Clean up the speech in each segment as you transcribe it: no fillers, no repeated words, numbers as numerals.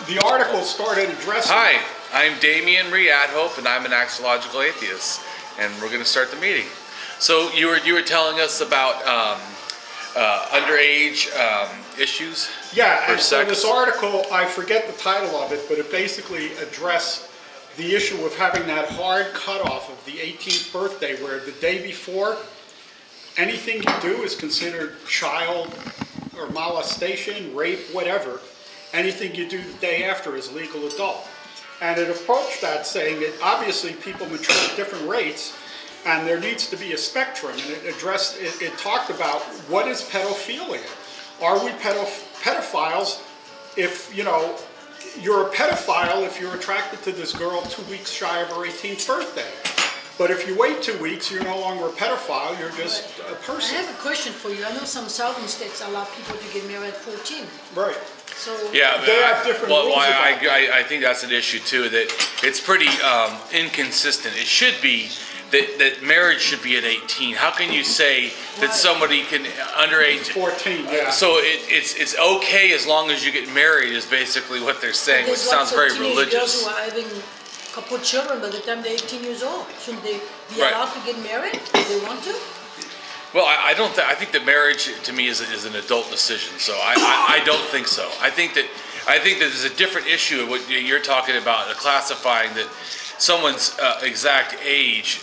the article started addressing... Hi, I'm Damien AtHope, and I'm an axiological atheist, and we're going to start the meeting. So you were telling us about underage issues? Yeah, and so this article, I forget the title of it, but it basically addressed the issue of having that hard cutoff of the 18th birthday, where the day before, anything you do is considered child or molestation, rape, whatever. Anything you do the day after is legal adult. And it approached that saying that obviously people mature at different rates, and there needs to be a spectrum. And it talked about what is pedophilia. Are we pedophiles if, you know, you're a pedophile if you're attracted to this girl 2 weeks shy of her 18th birthday. But if you wait 2 weeks, you're no longer a pedophile, you're just a person. I have a question for you. I know some southern states allow people to get married at 14. Right. So yeah, they have different rules about I think that's an issue too, that it's pretty inconsistent. It should be that marriage should be at 18. How can you say that somebody can underage 14? Yeah. So it's okay as long as you get married is basically what they're saying, which sounds very religious. Girls who are having a couple children by the time they're 18 years old, shouldn't they be allowed to get married if they want to? Well, I don't. I think that marriage to me is an adult decision. So I don't think so. I think that there's a different issue of what you're talking about, classifying that someone's exact age.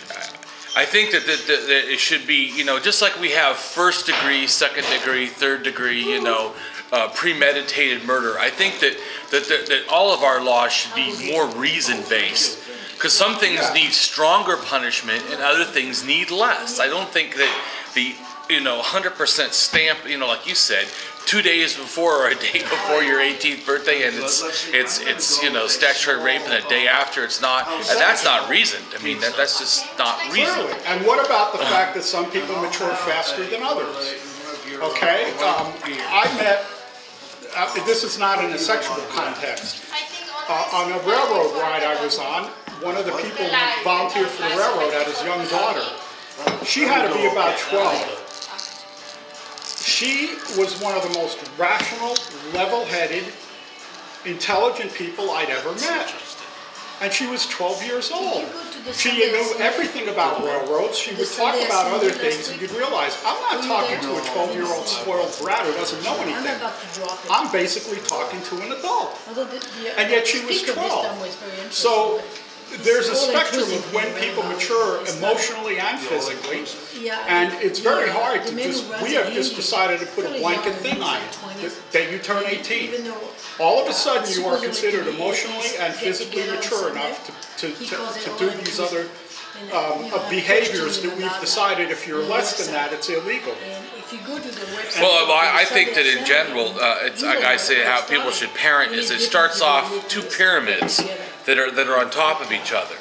I think that it should be, you know, just like we have first degree, second degree, third degree, you know, premeditated murder. I think that all of our laws should be more reason-based, because some things need stronger punishment and other things need less. I don't think that the 100% stamp, you know, like you said, 2 days before or a day before your 18th birthday, and it's you know, statutory rape, and a day after it's not. That's not reasoned. I mean, that's just not reasoned. Clearly. And what about the fact that some people mature faster than others? Okay, I met. This is not in a sexual context. On a railroad ride I was on, one of the people who volunteered for the railroad had his young daughter. She had to be about 12. She was one of the most rational, level-headed, intelligent people I'd ever met. And she was 12 years old. She knew everything about railroads. She would talk about other things, and you'd realize, I'm not talking to a 12-year-old spoiled brat who doesn't know anything. I'm basically talking to an adult. And yet she was 12. So there's a spectrum of when people mature emotionally and physically, and it's very hard to just, we have just decided to put a blanket thing on it, that you turn 18. All of a sudden you are considered emotionally and physically mature enough to do these other behaviors that we've decided if you're less than that, it's illegal. Well, I think that in general, it's like I say, how people should parent is it starts off two pyramids that are on top of each other,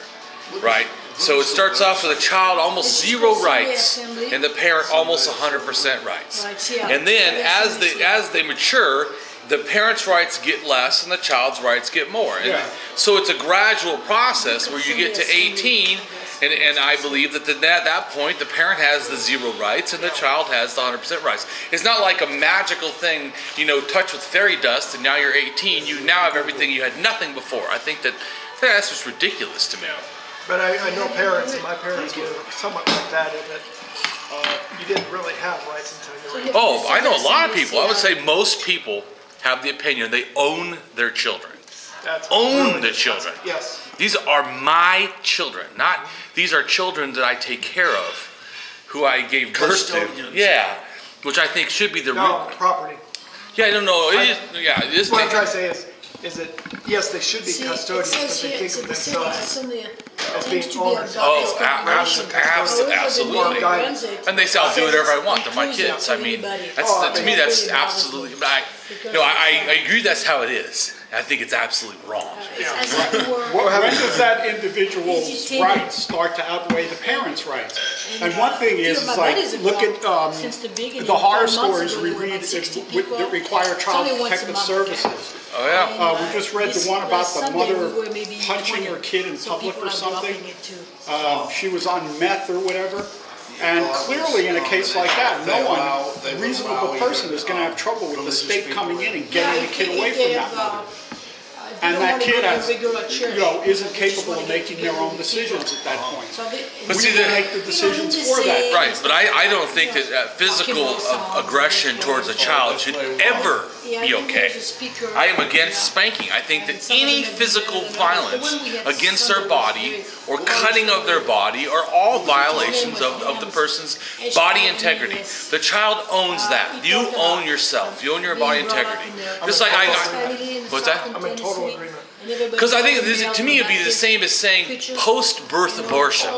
right? So it starts off with a child almost zero rights, and the parent almost 100% rights. And then as they mature, the parent's rights get less and the child's rights get more. And so it's a gradual process where you get to 18, and I believe that at that point the parent has the zero rights and the child has the 100% rights. It's not like a magical thing, you know, touch with fairy dust and now you're 18, you now have everything you had nothing before. I think that's just ridiculous to me. But I know parents, and my parents were somewhat like that, in that you didn't really have rights until you were 18. Oh, I know a lot of people. I would say most people have the opinion they own their children. Own the children. Yes. These are my children, not these are children that I take care of, who I gave birth to. Yeah, which I think should be the property. Yeah, I don't know. What I'm trying to say is that yes, they should be custodians, but they think of themselves as being owners. Oh, absolutely. And they say I'll do whatever I want. They're my kids. I mean, to me that's absolutely. I agree. That's how it is. I think it's absolutely wrong. When does that individual's rights start to outweigh the parent's rights? And one thing is like, look at the horror stories we read that require child protective services. Oh yeah. We just read the one about the mother punching her kid in public or something. She was on meth or whatever. And clearly in a case like that, no one reasonable person is going to have trouble with the state coming in and getting the kid away from that mother. and that kid has, isn't capable of making their own decisions at that point. But we will make the decisions for that. Right, but I don't think that physical aggression towards a child should ever be okay. I am against spanking. I think that any physical violence against their body or cutting of their body are all violations of the person's body integrity. The child owns that. You own yourself. You own your body integrity. Just like what's that? I'm in total agreement. Because I think to me it'd be the same as saying post-birth abortion.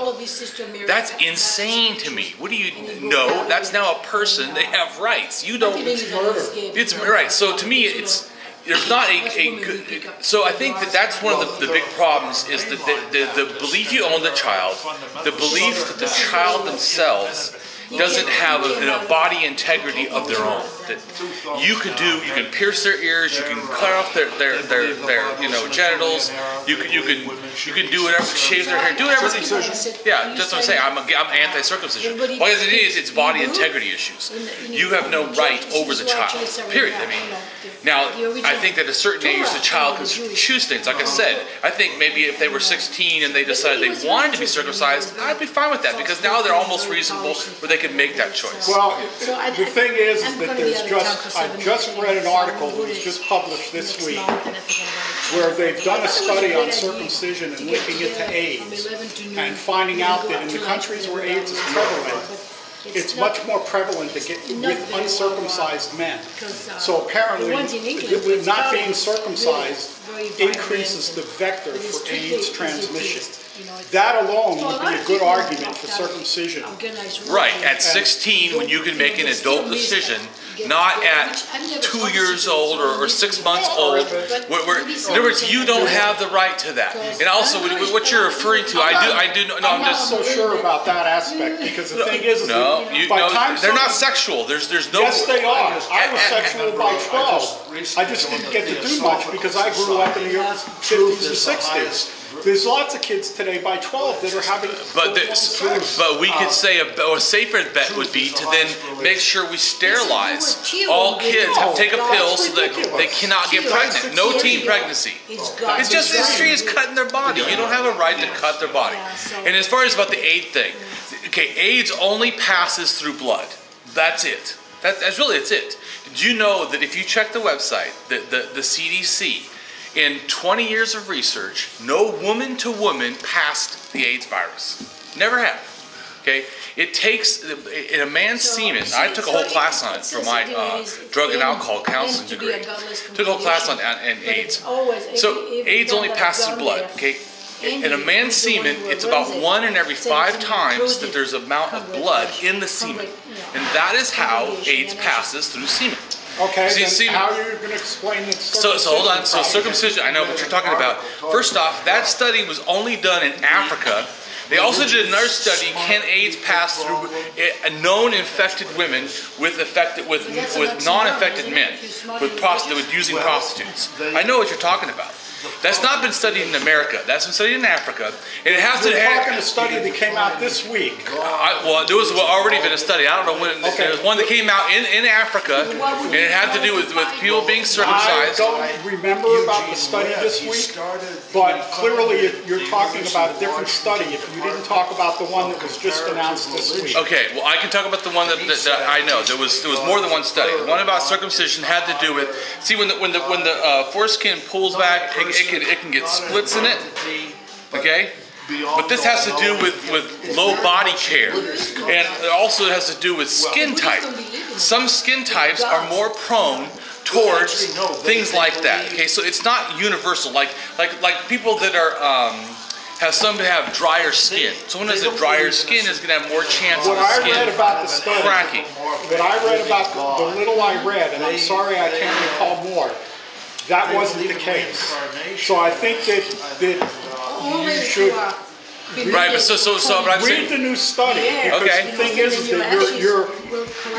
That's insane to me. What do you know? That's now a person. They have rights. You don't. It's murder. It's right. So to me, there's not a good. So I think that's one of the big problems is the belief you own the child, the belief that the child themselves doesn't have a body integrity of their own. That you can pierce their ears, you can cut off their genitals, you can do whatever, shave their hair, do whatever. Yeah, that's what I'm saying. I'm anti-circumcision. Because it's body integrity issues. You have no right over the child. Period. I mean, now I think that at a certain age the child can choose things. Like I said, I think maybe if they were 16 and they decided they wanted to be circumcised, I'd be fine with that because now they're almost reasonable where they can make that choice. Well, the thing is that I just read an article that was just published this week where they've done a study on circumcision and linking it to AIDS and finding out that in the countries where AIDS is prevalent, it's much more prevalent to get with uncircumcised men. So apparently, not being circumcised increases the vector for AIDS transmission. That alone would be a good argument for circumcision. Right, at 16 when you can make an adult decision, not at 2 years old or 6 months old. In other words, you don't have the right to that. And also, what you're referring to, I'm not so sure about that aspect because the thing is, they're not sexual. There's no. Yes, they are. I was sexual by 12. I just didn't get to do much because I grew up in the 50s and 60s. There's lots of kids today by 12 that are having sex. But we could say a safer bet would be to then make sure we sterilize all kids. Take a pill so that they cannot get pregnant. No teen pregnancy. It's just the industry is cutting their body. You don't have a right to cut their body. And as far as about the AIDS thing, okay, AIDS only passes through blood. That's it. That's really it. Did you know that if you check the website, the CDC, in 20 years of research, no woman to woman passed the AIDS virus. Never have. Okay? It takes, in a man's semen, I took a whole class on it for my drug and alcohol counseling degree. Took a whole class on AIDS. So AIDS only passes through blood. Okay? In a man's semen, it's about 1 in every 5 times that there's an amount of blood in the semen. And that is how AIDS passes through semen. Okay, then how are you going to explain this? So hold on. So circumcision, I know what you're talking about. First off, that study was only done in Africa. They also did another study, can AIDS pass through known infected women with non-infected men, with using prostitutes. I know what you're talking about. That's not been studied in America. That's been studied in Africa. And it has You're talking a study that came out this week. Well, there was already been a study. I don't know when. Okay. There was one that came out in Africa, and it had to do with people being circumcised. I don't remember about the study this week, but clearly you're talking about a different study if you didn't talk about the one that was just announced this week. Okay, well, I can talk about the one that I know. There was more than one study. The one about circumcision had to do with, see, when the foreskin pulls back, it can get splits in it, okay? But this has to do with low body care, and it also has to do with skin type. Some skin types are more prone towards things like that, okay? So it's not universal, like people that are, have drier skin. Someone who has a drier skin is going to have more chance of skin read about the study, cracking. What I read about the little I read, and I'm sorry I can't recall more, that wasn't the case. So I think that you should read the new study. Okay. The thing is that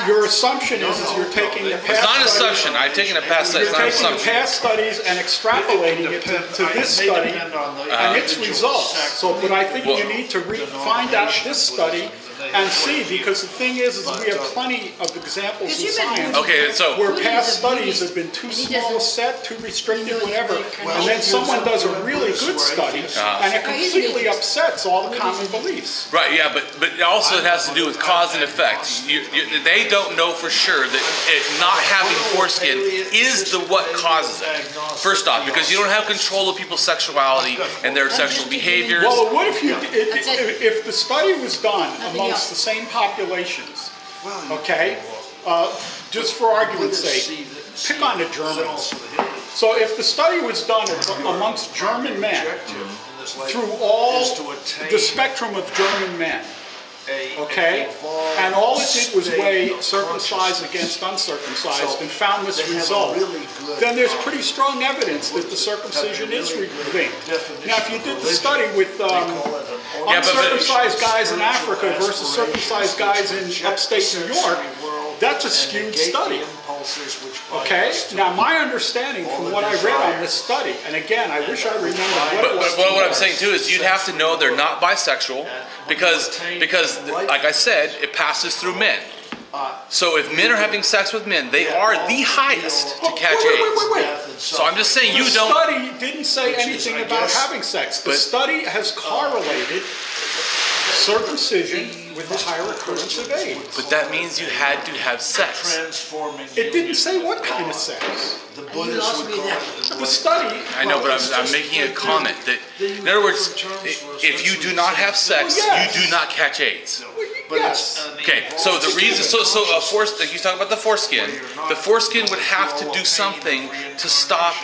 your assumption is you're taking the past. It's not an assumption. I'm taking a past study. It's not an assumption. You're taking the past studies and extrapolating it to this study and its results. So, but I think you need to find out this study and see, because the thing is we have plenty of examples in science Okay, so where past studies have been too small a set, too restrictive, whatever, and then someone does a really good study, and it completely upsets all the common beliefs. right, yeah, but also it has to do with cause and effect. They don't know for sure that not having foreskin is what causes it. First off, because you don't have control of people's sexuality and their sexual behaviors. Well, what if if the study was done amongst the same populations, okay, just for argument's sake, pick on the Germans. So if the study was done amongst German men, through all the spectrum of German men, okay, and all it did was weigh circumcised against uncircumcised and found this result, then there's pretty strong evidence that the circumcision is linked. Now, if you did the study with uncircumcised guys in Africa versus circumcised guys in upstate New York, that's a skewed study. Okay? Now, my understanding from what I read on this study, and again, I wish I remembered what it was. But what I'm saying too is you'd have to know they're not bisexual because, like I said, it passes through men. So if men are having sex with men, they are the highest to catch AIDS. So I'm just saying you don't. The study didn't say anything about having sex. The study has correlated circumcision with the higher occurrence of AIDS. But that means you had to have sex. It didn't say what kind of sex. The study... I know, but I'm making a comment that, in other words, if you do not have sex, you do not catch AIDS. Yes. Okay, so the reason, like you talk about the foreskin would have to do something to stop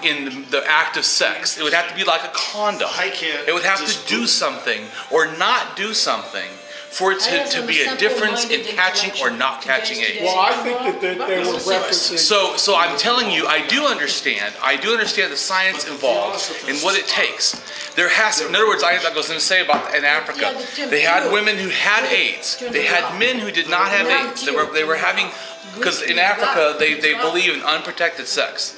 in the act of sex. It would have to be like a condom. It would have to do something or not do something for it to be a difference in catching or not catching AIDS. Well, I think that there were references. So I'm telling you, I do understand the science involved in what it takes. There has to, in other words, I was going to say about in Africa, they had women who had AIDS. They had men who did not have AIDS. They were having, because in Africa they believe in unprotected sex.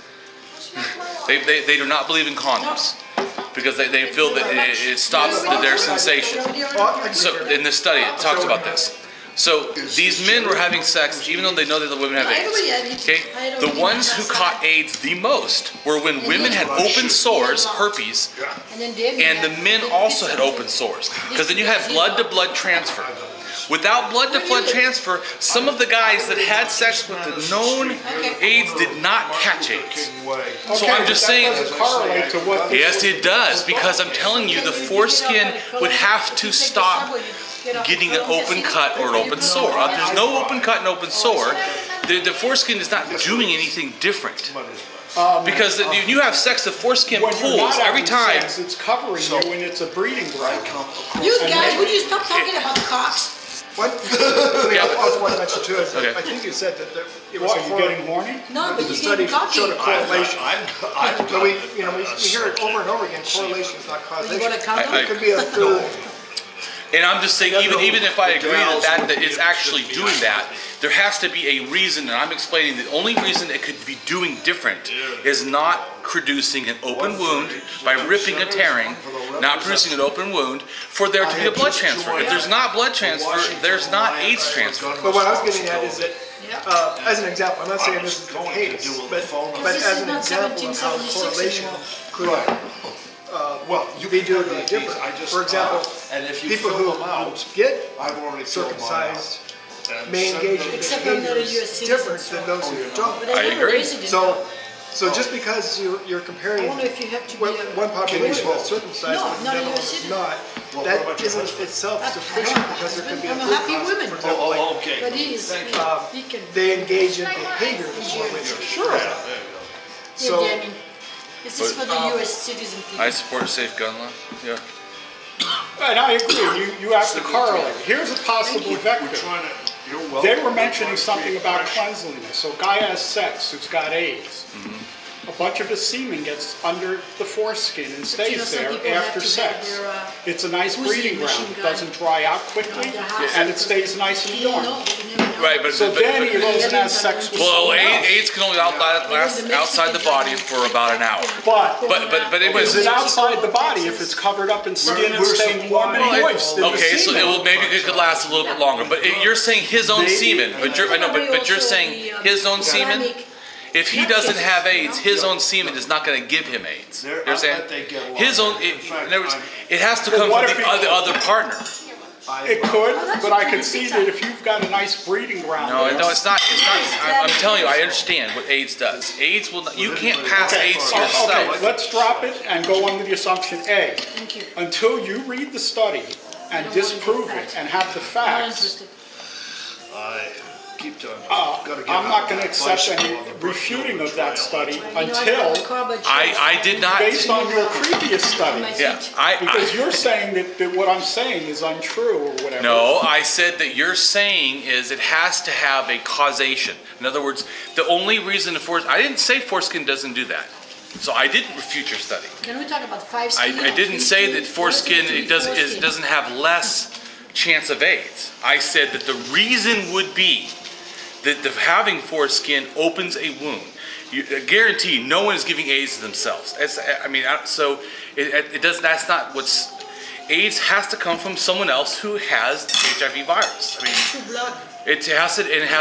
They do not believe in condoms because they feel that it stops their sensation. So in this study, it talks about this. So these men were having sex even though they know that the women have AIDS. Okay, the ones who caught AIDS the most were when women had open sores, herpes, and the men also had open sores because then you had blood-to-blood transfer. Without blood-to-blood transfer, some of the guys that had sex with the known AIDS did not catch AIDS. So I'm just saying, yes, it does, because I'm telling you, the foreskin would have to stop getting an open cut or an open sore. There's no open cut and open sore. The foreskin is not doing anything different. Because when you have sex, the foreskin pulls every time. Sex, it's covering you and it's a breeding ground. You guys, would you stop talking about cocks? What? I also want to mention too, I think you said that it was Are you getting horny? No, but the you study getting cocky. showed a correlation. But we hear it over and over again, correlation is not causation. It could be a third. And I'm just saying, even if I agree that it's actually doing that, there has to be a reason, and I'm explaining the only reason it could be doing different is not producing an open wound by ripping and tearing, not producing an open wound for there to be a blood transfer. If there's not blood transfer, there's not AIDS transfer. But what I was getting at is that, as an example, I'm not saying this is the case, but as an example of how the correlation could be doing different. For example, people who get circumcised may engage in behaviors different than those who don't. I agree. So just because you're comparing one population that's circumcised with another one that's not, that isn't itself sufficient because there could be a good cause. For example, they engage in behavior that's more risky. Sure. So, this is for the U.S. citizen people. I support a safe gun law. Yeah. And I agree. You have to correlate. Here's a possible vector. They were mentioning something about cleanliness. So a guy has sex who's got AIDS. A bunch of his semen gets under the foreskin and stays there after sex. It's a nice breeding ground. It doesn't dry out quickly, and it stays nice and warm. Right, but So Danny goes and has sex with well, someone else. AIDS can only last outside the body for about an hour. But anyways, is it outside the body if it's covered up in skin and staying warm and moist? in the Okay, so semen? maybe it could last a little bit longer. But you're saying his own semen. But you're saying his own semen. If he doesn't have AIDS, his own semen is not going to give him AIDS. You understand? His own. In other words, it has to come from the other partner. It could, but I can see that if you've got a nice breeding ground. No, it's not. I'm telling you, I understand what AIDS does. AIDS will. You can't pass AIDS to yourself. Okay, let's drop it and go under the assumption A. Until you read the study and disprove it and have the facts, I'm not going to accept any refuting of that study until I did not. based on your previous study. Yeah, Because you're saying that what I'm saying is untrue or whatever. No, I said that you're saying is it has to have a causation. In other words, the only reason I didn't say foreskin doesn't do that. So I didn't refute your study. Can we talk about 5 skin? I didn't say that foreskin doesn't have less chance of AIDS. I said that the reason would be that having foreskin opens a wound. I guarantee no one is giving AIDS to themselves. It does. That's not what's. AIDS has to come from someone else who has HIV virus. Through blood. It has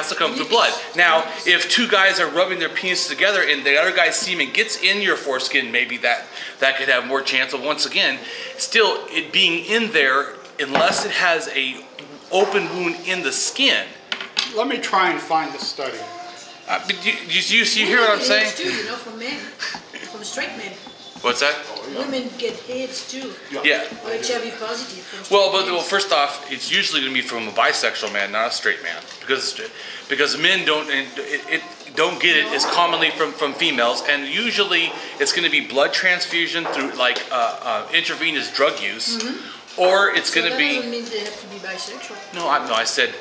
to come through blood. Now, if two guys are rubbing their penises together and the other guy's semen gets in your foreskin, maybe that could have more chance of, once again, still it being in there, unless it has a open wound in the skin. Let me try and find the study. You hear what I'm saying? Too, from men, from straight men. What's that? Women get AIDS too. Yeah. Or HIV positive. Well, first off, it's usually going to be from a bisexual man, not a straight man, because men don't get it as commonly from females, and usually it's going to be blood transfusion through like intravenous drug use, or it's going to be. That doesn't mean they have to be bisexual. No, I said.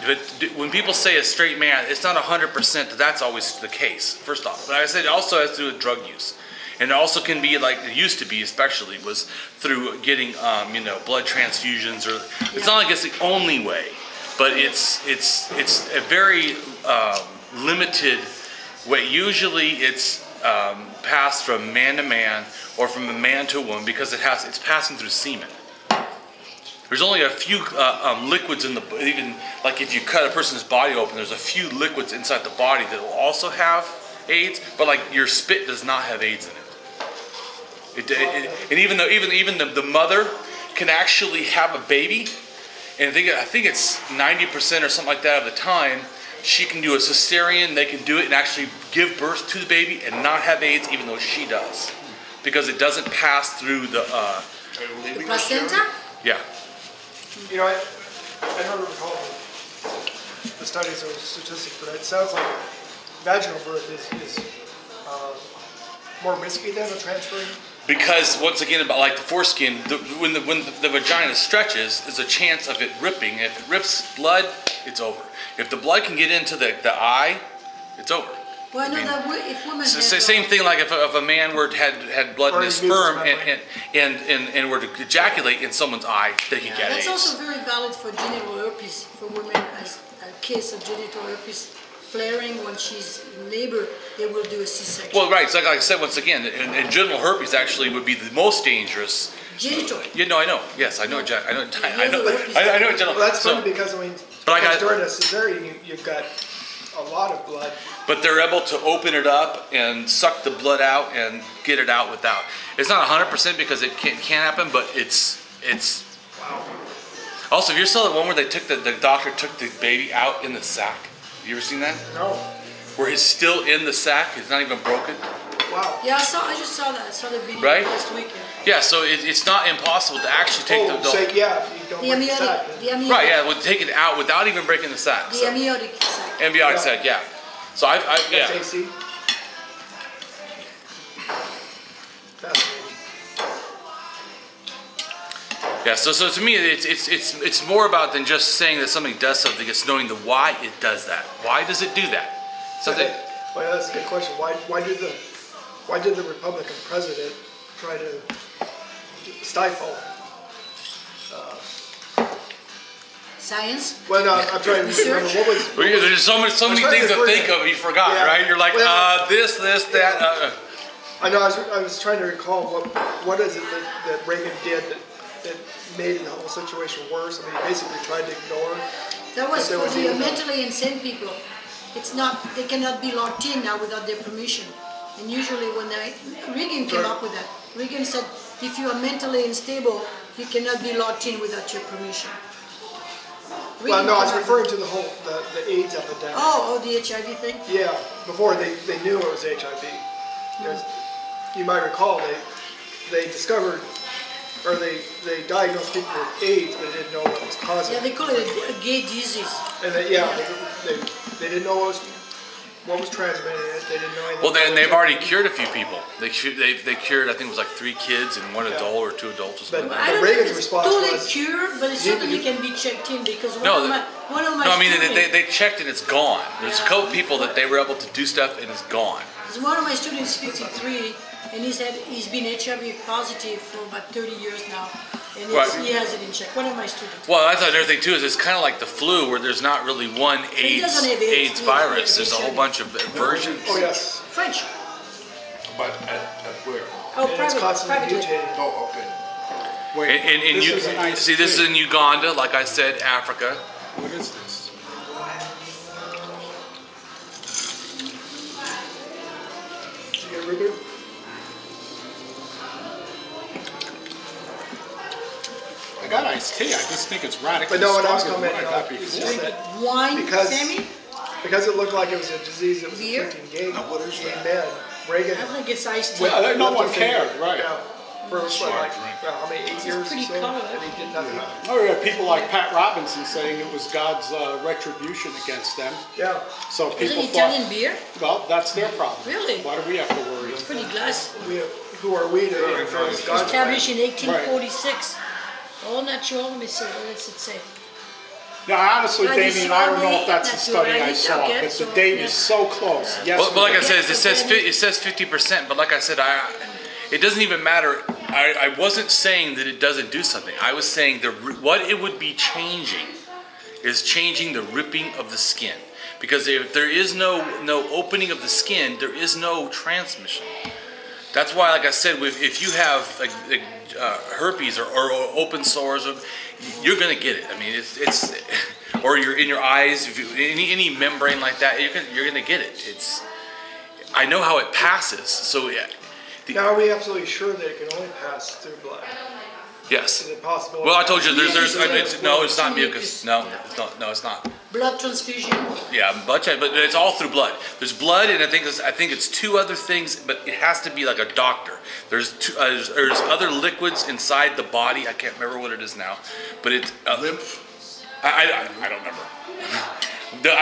But when people say a straight man, it's not 100% that's always the case, first off. But I said it also has to do with drug use. And it also can be like it used to be, especially, was through getting, blood transfusions. Or it's not like it's the only way, but it's a very limited way. Usually it's passed from man to man or from a man to a woman because it's passing through semen. There's only a few liquids in even like if you cut a person's body open, there's a few liquids inside the body that will also have AIDS, but like your spit does not have AIDS in it. And even the mother can actually have a baby, and I think it's 90% or something like that of the time, she can do a cesarean, they can do it and actually give birth to the baby and not have AIDS, even though she does, because it doesn't pass through the placenta? Yeah. I don't recall the studies or statistics, but it sounds like vaginal birth is more risky than a transferring. Because once again, about like the foreskin, when the vagina stretches, there's a chance of it ripping. If it rips blood, it's over. If the blood can get into the eye, it's over. Well, I know that if women it's the same thing like if a man had blood in his sperm and were to ejaculate in someone's eye, they can get AIDS. That's also very valid for genital herpes for women. As a case of genital herpes flaring when she's in labor, they will do a C-section. Well, right. So like I said, once again, and genital herpes actually would be the most dangerous. Genital. I know. Yes, I know. I know. Genital. Well, that's funny because during a cesarean, you've got a lot of blood. But they're able to open it up and suck the blood out and get it out without. It's not 100% because it can't happen, but it's. Wow. Also, if you're still the one where they the doctor took the baby out in the sack. You ever seen that? No. Where it's still in the sack, it's not even broken. Wow. Yeah, I just saw that. I saw the video last weekend. Yeah, so it's not impossible to actually take the you don't break the sack. Right, yeah, we'll take it out without even breaking the sack. The amniotic sac. Amniotic sac, yeah. So yeah. FAC. Fascinating. Yeah, so to me, it's more about than just saying that something does something. It's knowing the why it does that. Why does it do that? Something. Well, that's a good question. Why did the Republican president try to stifle Science? Well, no, I'm trying to remember what was. There's so many things to think of. You forgot, right? You're like, this, that. I know. I was trying to recall what is it that Reagan did that made the whole situation worse. I mean, he basically tried to ignore. That was for the mentally insane people. It's not. They cannot be locked in now without their permission. And usually, when Reagan came up with that, Reagan said, if you are mentally unstable, you cannot be locked in without your permission. Well, no, I was referring to the AIDS epidemic. Oh, the HIV thing? Yeah, before they knew it was HIV. You might recall they discovered, or they diagnosed people with AIDS, but they didn't know what was causing it. Yeah, they call it a gay disease. And they didn't know what was transmitting it. They didn't know anything. Well, then they've already cured a few people. They cured, I think it was like 3 kids and 1 adult or 2 adults or something. But I don't Reagan's think it's response totally was cured, but it certainly can be checked in because one of my No, I mean they checked and it's gone. There's a couple people that they were able to do stuff and it's gone. Because one of my students, 53, and he said he's been HIV positive for about 30 years now. And he has it in check. One of my students. Well, that's another thing too. Is it's kind of like the flu, where there's not really one AIDS virus. There's a whole bunch of versions. Oh yes. French. But at where? Oh, It's constantly mutating. Oh, okay. Wait, this is in Uganda, like I said, Africa. What is this? Did you get a root beer? I got iced tea. I just think it's radically But no one else stronger than commented what I on got it. It's before. just that Wine, Because- Sammy? because it looked like it was a disease that was Beer? afflicting gay What is that? men. Reagan. I think it's iced tea. Well, no left one a finger. cared, right? Yeah. For like, drink. how many, 8 years or pretty so, color. and he did nothing. Oh, yeah, people like Pat Robinson saying it was God's retribution against them. Yeah. So Is it people Italian thought, beer? well, that's their problem. Really? Why do we have to worry? It's pretty glass. Who are we to influence God's plan? Established in 1846. All natural, let me see, what does it say? Now, honestly, But Damien, it's I don't know only if that's the study I naturally saw, okay, but the so, date yeah. is so close. Yes, Well, like I said, Yes, it says 50%, but like I said, it doesn't even matter. I wasn't saying that it doesn't do something. I was saying what it would be changing is changing the ripping of the skin. Because if there is no opening of the skin, there is no transmission. That's why, like I said, if you have like herpes or open sores, you're gonna get it. I mean, it's or you're in your eyes. If any membrane like that, you're gonna get it. I know how it passes. So Now, are we absolutely sure that it can only pass through blood? yes. Is it possible? Well, I told you there's no, it's not Mucus. mucus. No, it's not. Blood transfusion. Yeah, blood check, but it's all through blood. There's blood, and I think it's 2 other things, but it has to be like a doctor. There's other liquids inside the body. I can't remember what it is now, but it's Lymph? I don't remember.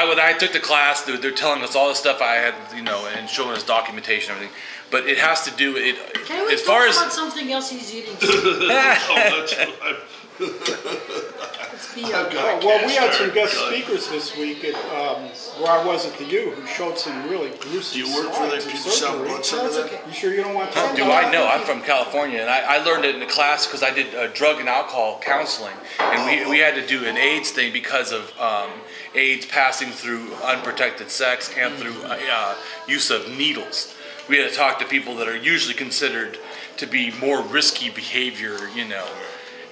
When I took the class, they're telling us all the stuff I had, and showing us documentation and everything. But it has to do it. Can we As talk far as about something else he's eating? Let's be Well, we had some guest speakers this week at where I was at the U who showed some really gruesome Do you work for them? slides Do of you sell surgery. blood some of That's that? okay. You sure you don't want to? do I know? I'm from California, and I learned it in the class because I did drug and alcohol counseling, and we had to do an AIDS thing because of AIDS passing through unprotected sex and through use of needles. We had to talk to people that are usually considered to be more risky behavior,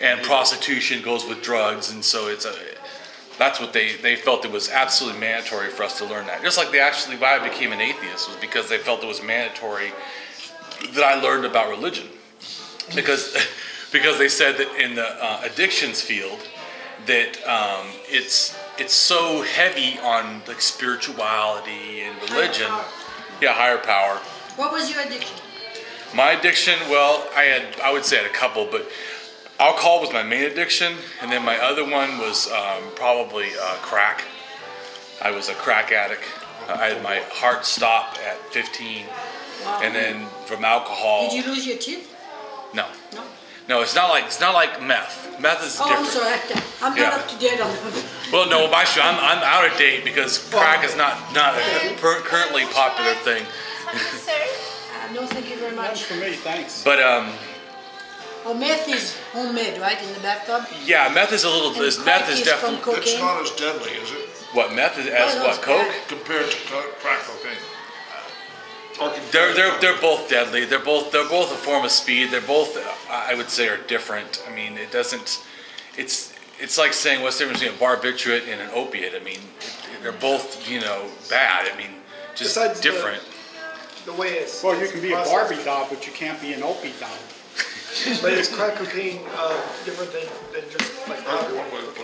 and prostitution goes with drugs, and so that's what they felt it was absolutely mandatory for us to learn that. Just like why I became an atheist was because they felt it was mandatory that I learned about religion, because they said that in the addictions field that it's so heavy on like spirituality and religion, higher power. What was your addiction? My addiction, well, I would say I had a couple, but alcohol was my main addiction, and then my other one was probably crack. I was a crack addict. I had my heart stop at 15, Wow. and then from alcohol. Did you lose your teeth? No, No. no, it's not like meth. Meth is Oh, different. I'm sorry. I'm not Yeah. up to date on Well, no, I'm out of date because crack is not a currently popular thing. No, thank you very None much. for me, thanks. But Oh, meth is homemade, right, in the bathtub? Yeah, meth is a little. And Meth crack is is definitely. from It's cocaine? not as deadly, is it? What meth is as Well, what it's coke? bad. Compared to crack cocaine. They're both deadly. They're both a form of speed. They're both, I would say, are different. I mean, it doesn't. It's like saying what's the difference between a barbiturate and an opiate. I mean, they're both bad. I mean, just Besides different. The way it's. Well, you can be a processed. Barbie doll, but you can't be an Opie doll. But is crack cocaine different than just like powder?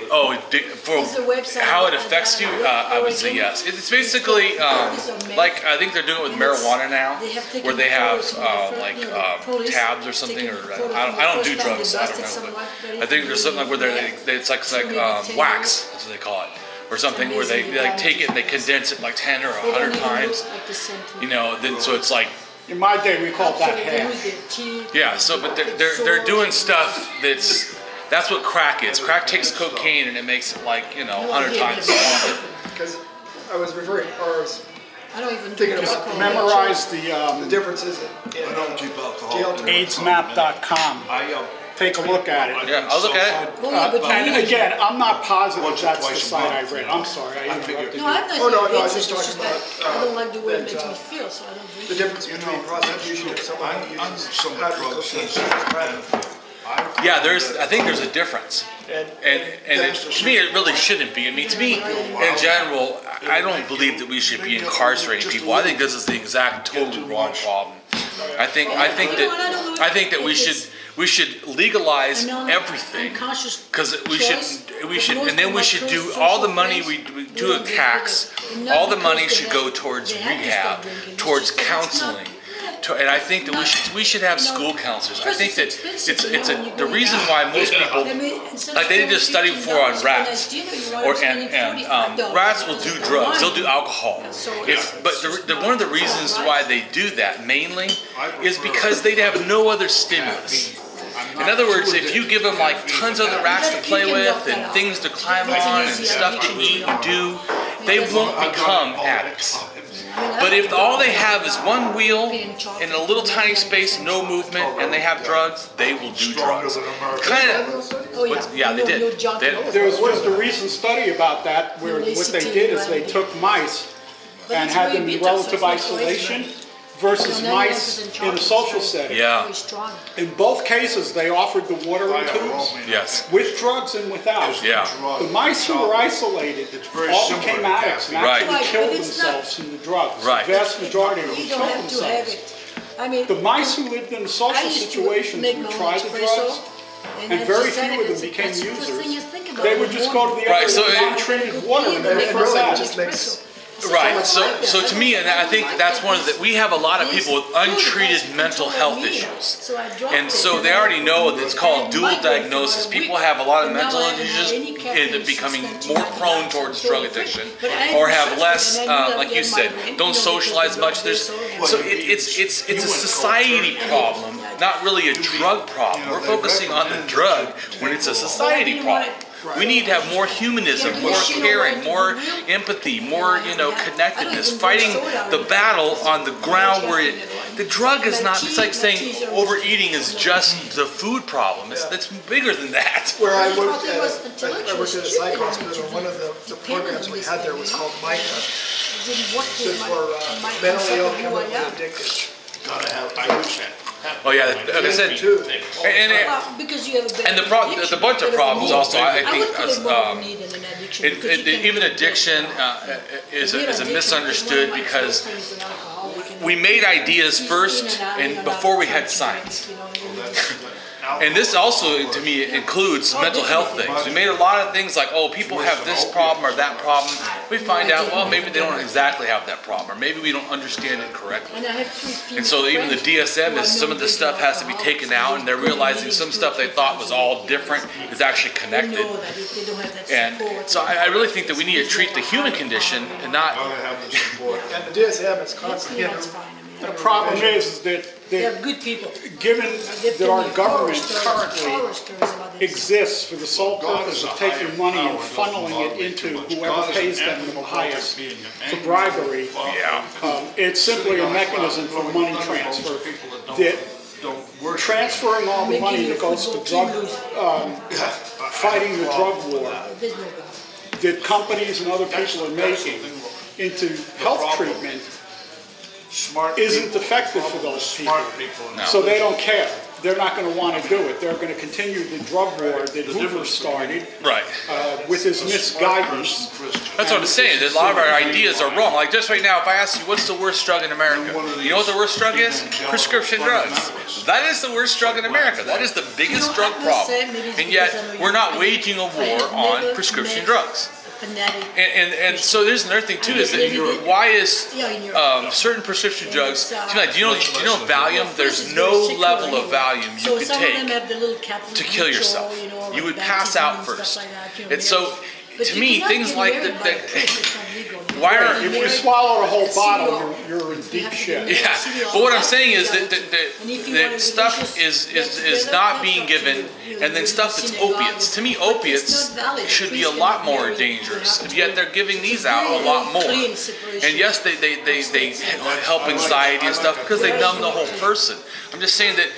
Oh, Is the website how it on affects you? that I would say origin? yes. It's basically like I think they're doing it with marijuana now, They have taken where they have photos of the like police tabs or something. taking Or photos I don't of the do first time drugs, they so I don't busted know. someone, But very I think there's something like where it's like maybe 10 wax. years. That's what they call it, or something where they like take it, and they condense it like 10 or They don't 100 even times. look like the scent. Then so it's like. In my day, we called that Absolutely, hash. lose their teeth. Yeah, so but they're doing stuff that's what crack is. Crack takes cocaine and it makes it like 100 times stronger. Because I was referring, or I was I don't even thinking drink about alcohol. Memorize the the differences in I don't keep alcohol. jail terms. AIDSmap.com. Take a look at it. Yeah, I'll look at it. Well, yeah, but And you- again, I'm not positive Once or that's the twice a site I month, read. I'm sorry, I interrupted No, you. I'm not Oh, no, saying I was it's just talking that about, I don't like the way it that, makes me feel, so I don't drink The it. difference between prosecution and someone who I'm uses somewhat powder drug cocaine sensitive. and crack. Yeah, I think there's a difference. And To me, it really shouldn't be. I mean, to me, in general, I don't believe that we should be incarcerating people. I think this is the exact totally wrong problem. I think that we should legalize everything because we should, and then we should do all the money we do a tax. All the money should go towards rehab, towards counseling. And I think that we should have school counselors. I think that it's the reason why most people, like they did a study before on rats, and rats will do drugs, they'll do alcohol. But one of the reasons why they do that mainly is because they have no other stimulus. In other words, if you give them like tons of other rats to play with and things to climb on and stuff to eat and do, they won't become addicts. But if all they have is one wheel in a little tiny space, no movement, and they have drugs, they will do drugs. Kind of, yeah, they did. There was just a recent study about that where what they did is they took mice and had them in relative isolation versus mice in a social setting. Yeah. In both cases, they offered the watering tubes Yes. with drugs and without. Yeah. The mice who were isolated all became addicts and Right. actually killed themselves from the drugs. Right. The vast majority of them You don't killed have to have themselves. it. I mean, The mice who lived in I social used to situations make would my own try the espresso, drugs, and and I very just few had of it. them became That's the first thing you users. think about They in would the just go to the Right, other so it- untreated water and And they it were really sad. just makes Right. So to me, and I think that's one of the, we have a lot of people with untreated mental health issues. And so they already know that it's called dual diagnosis. People have a lot of mental issues and becoming more prone towards drug addiction, or have less, like you said, don't socialize much. So it's a society problem, not really a drug problem. We're focusing on the drug when it's a society problem. We need to have more humanism, more caring, more empathy, more connectedness, fighting the battle on the ground where the drug is not. It's like saying overeating is just the food problem. It's bigger than that. Where I worked at a psych hospital, one of the programs we had there was called MICA, stood for mentally ill chemically addicted. Gotta have, I wish that. Oh yeah, like I said, because you have a and the bunch of problems also. I think even addiction is a misunderstood because we made ideas first and before we had science. And this also, to me, includes mental health things. We made a lot of things like, oh, people have this problem or that problem. We find out, well, maybe they don't exactly have that problem, or maybe we don't understand it correctly. And so even the DSM is some of the stuff has to be taken out, and they're realizing some stuff they thought was all different is actually connected. And so I really think that we need to treat the human condition and not. And the DSM is constantly. The problem is that good people. Given that our government currently exists for the sole purpose of taking money and funneling it into whoever pays them the highest for bribery, it's simply a mechanism for money transfer that transferring all the money that goes to fighting the drug war that companies and other people are making into health treatment isn't effective for those people. No. So they don't care. They're not going to want to do it. They're going to continue the drug war that Hoover started with his misguidance. That's what I'm saying. That a lot of our ideas are wrong. Like just right now, if I ask you what's the worst drug in America, you know what the worst drug is? Prescription drugs. That is the worst drug in America. That is the biggest drug problem. And yet we're not waging a war on prescription drugs. And so there's another thing too, is that why is certain prescription drugs, do you know Valium? There's no level of Valium you could take to kill yourself. You would pass out first. And so to me, things like that, why are... If you swallow a whole bottle, you're in deep shit. Yeah, but what I'm saying is that stuff is not being given, and then stuff that's opiates. To me, opiates should be a lot more dangerous, and yet they're giving these out a lot more. And yes, they help anxiety and stuff because they numb the whole person. I'm just saying that,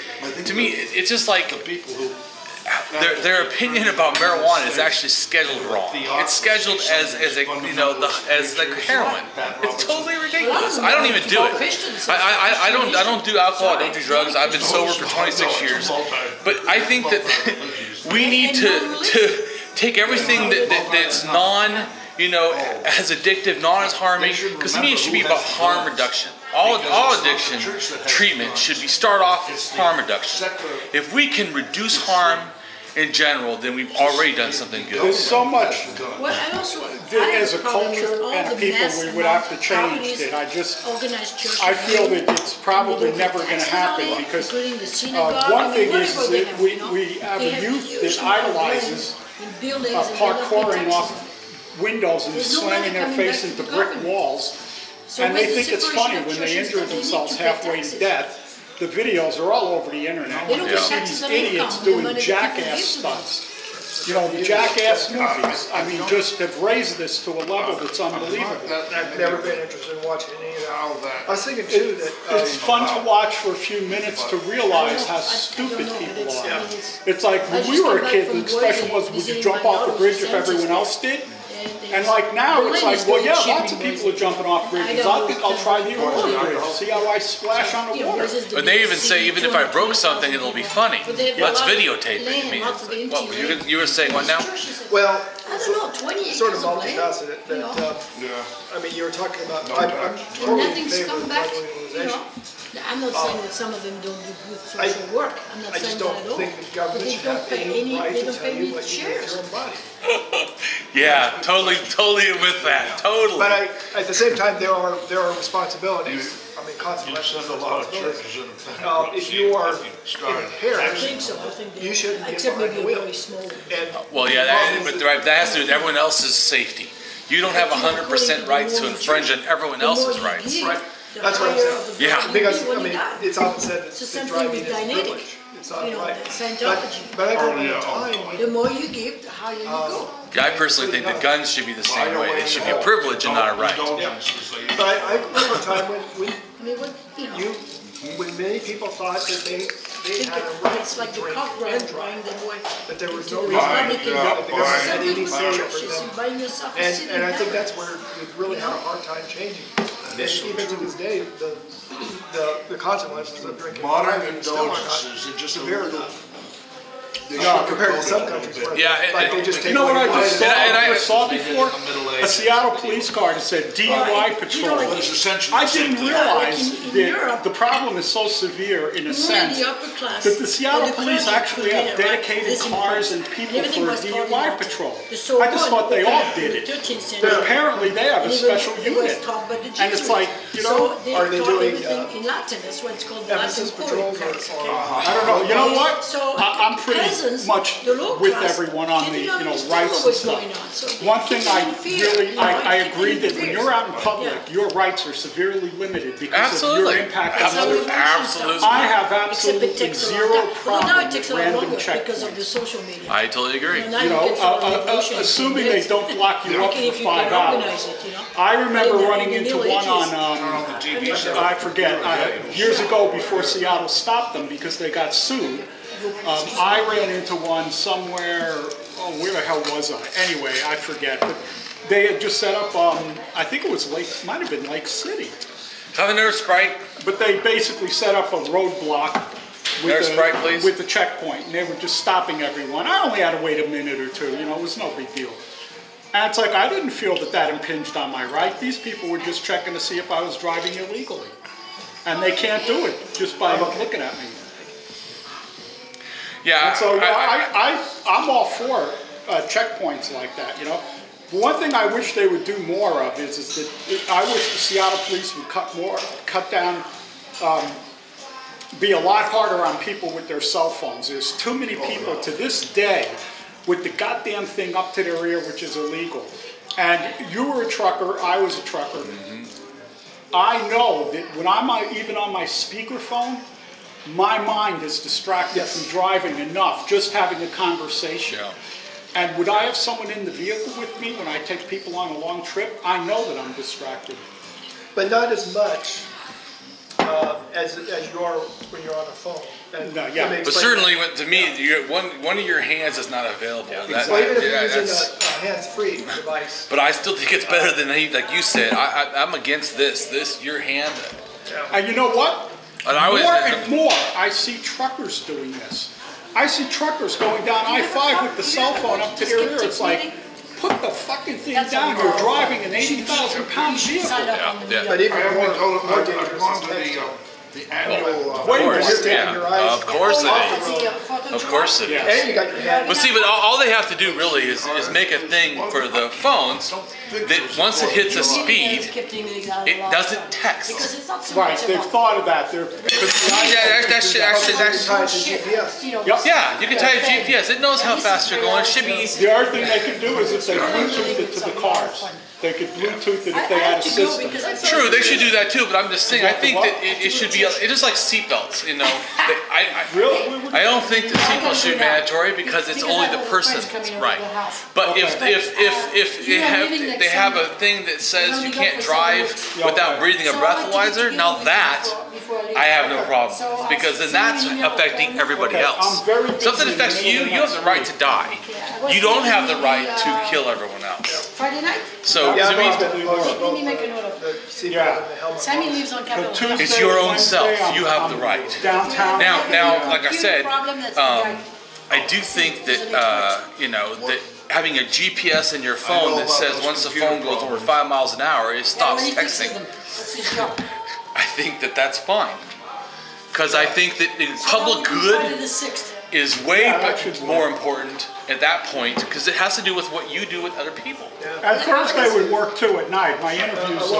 to me, it's just like... Their opinion about marijuana is actually scheduled wrong. It's scheduled as like heroin. It's totally ridiculous. I don't even do it. I don't do alcohol. I don't do drugs. I've been sober for 26 years. But I think that we need to take everything that's as addictive, not as harming. Because to me, it should be about harm reduction. All addiction treatment should start off with harm reduction. If we can reduce harm in general, then we've already done something good. There's so much as a culture and a people we would have to change that I feel that it's probably never going to happen because one thing is that we have a youth that idolizes parkouring off windows and slamming their face into brick walls. And they think it's funny when they injure themselves halfway to death. The videos are all over the internet. You see these idiots doing jackass stunts. The jackass movies, just have raised this to a level that's unbelievable. I've never been interested in watching any of that. I was thinking too that... It's fun to watch for a few minutes to realize how stupid people are. It's like when we were a kid, the expression was, would you jump off the bridge if everyone else did? And like now, it's like, well, yeah, lots of people are jumping off bridges. I think I'll try the Aurora Bridge, see how I splash on the water. But they even say, even if I broke something, it'll be funny. Let's videotape it. You were saying what now? Well, I don't know, 20 sort of multifaceted. You were talking about, I'm totally in favor of legalization. I'm not saying that some of them don't do good social work. I'm not saying that at all. I just don't think the government should have any right to tell you what you do with your own body. Yeah, totally with that. Totally. But at the same time, there are responsibilities. Consequences of responsibilities. If you are impaired, you shouldn't be behind the wheel. Well, yeah, but that has to do with everyone else's safety. You don't have 100% rights to infringe on everyone else's rights. Right. That's what I'm saying. Yeah. Because, it's often said that driving is privilege. It's not right. But I don't know time. The more you give, the higher you go. Yeah, I personally think that guns should be the same way. They should be a privilege and not a right. Yeah. But I remember a time when many people thought that they had a right to drink and drive, but there was no reason to do that because it had any say over them. And I think that's where we've really had a hard time changing. And even to this day, the consequences of drinking and driving still are not severe enough. Compared to some countries where they just take what I saw before? A Seattle police car that said DUI patrol. I didn't realize that the problem is so severe in a sense that the Seattle police actually have dedicated cars and people for DUI patrol. I just thought they all did it. But apparently they have a special unit. And it's like, are they doing in Latin? That's what it's called. emphasis patrols? I don't know. You know what? I'm pretty citizens, much the low with class, everyone on the, didn't understand rights what and was stuff. going on. So One thing I really, I agree that when fears. you're out in public, Yeah. your rights are severely limited because Absolutely. of your impact on Absolutely. others. Absolutely. I have Except it absolutely takes a long zero time. Well, problem now it with takes a lot random longer because of the checkpoints. social media. I totally agree. Now You you know, get some emotion. assuming they don't lock you up Okay, for if you 5 can hours. organize it, you know. I remember In the running into Middle one Ages. on, the TV show. I forget, years ago before Seattle stopped them because they got sued. I ran into one somewhere, where the hell was I? Anyway, I forget. But they had just set up, I think it was might have been Lake City. Have another Sprite. But they basically set up a roadblock Another Sprite, please. with the checkpoint, and they were just stopping everyone. I only had to wait a minute or two, it was no big deal. And it's like, I didn't feel that impinged on my right. These people were just checking to see if I was driving illegally. And they can't do it just by looking at me. Yeah. And so I'm all for checkpoints like that, One thing I wish they would do more of is that I wish the Seattle police would cut down, be a lot harder on people with their cell phones. There's too many people to this day with the goddamn thing up to their ear, which is illegal. And you were a trucker, I was a trucker. Mm-hmm. I know that when I'm even on my speakerphone, my mind is distracted from driving enough, just having a conversation. Yeah. And would I have someone in the vehicle with me when I take people on a long trip? I know that I'm distracted. But not as much as you are when you're on a phone. And no, yeah. But certainly, to me, one of your hands is not available. Yeah, well, even if you're using a hands-free device. But I still think it's better than, like you said, I'm against this, your hand. And you know what? And more, I see truckers doing this. I see truckers going down I-5 with the cell phone up to their ear. It's like, put the fucking thing down. You're driving an 80,000-pound vehicle. Yeah. But even I more only dangerous gone is to texting. the annual. Of course, yeah. Of course it is. Of course it is. And you got your hand. But see, but all they have to do really is make a thing for the phones that once it hits a speed, it doesn't text. Right, they've thought of that. Yeah, you can tie a GPS. It knows how fast you're going. It should be easy. The other thing they could do is if they Bluetooth it to the cars. They could Bluetooth it if they had a system. True, they should do that too, but I'm just saying, I think that it should be, it's just like seatbelts, I don't think that seatbelts should be mandatory because it's only the person's right. But if they have a thing that says you can't drive without breathing a breathalyzer, now that I have no problem, because then that's affecting everybody else. So if it affects you, you have the right to die. You don't have the right to kill everyone else. Friday night? So Let me make a note of it. Sammy lives on Capitol Hill. it's your own self. You have the right. Downtown. Now, like I said, I do think that that having a GPS in your phone that says once the phone goes over 5 miles an hour, it stops texting. That's his job. I think that that's fine, because I think that the public good is way more important at that point, because it has to do with what you do with other people. At Thursday would work too at night. My interview's,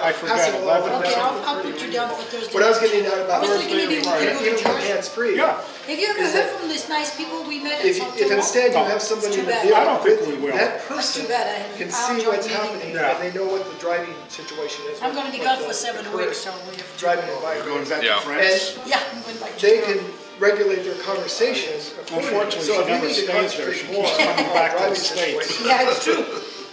I forget, 11 or Okay, something. I'll put you down for Thursday. What I was getting at about I was thinking maybe we could go even to church. hands-free. Yeah. Have you ever heard from these nice people we met at If instead you have somebody in the vehicle I don't think with we you, will. that That's person too bad. can I'll see join what's the meeting. happening Yeah. and they know what the driving situation is. I'm going to be gone for 7 weeks, so we have to. Driving environment. Going back Yeah. to France. And Yeah, I'm going back to they Chicago. can regulate their conversations accordingly. Unfortunately, So she if you never need to stays there. concentrate She more keeps on coming back to the driving States. situation, Yeah, it's true.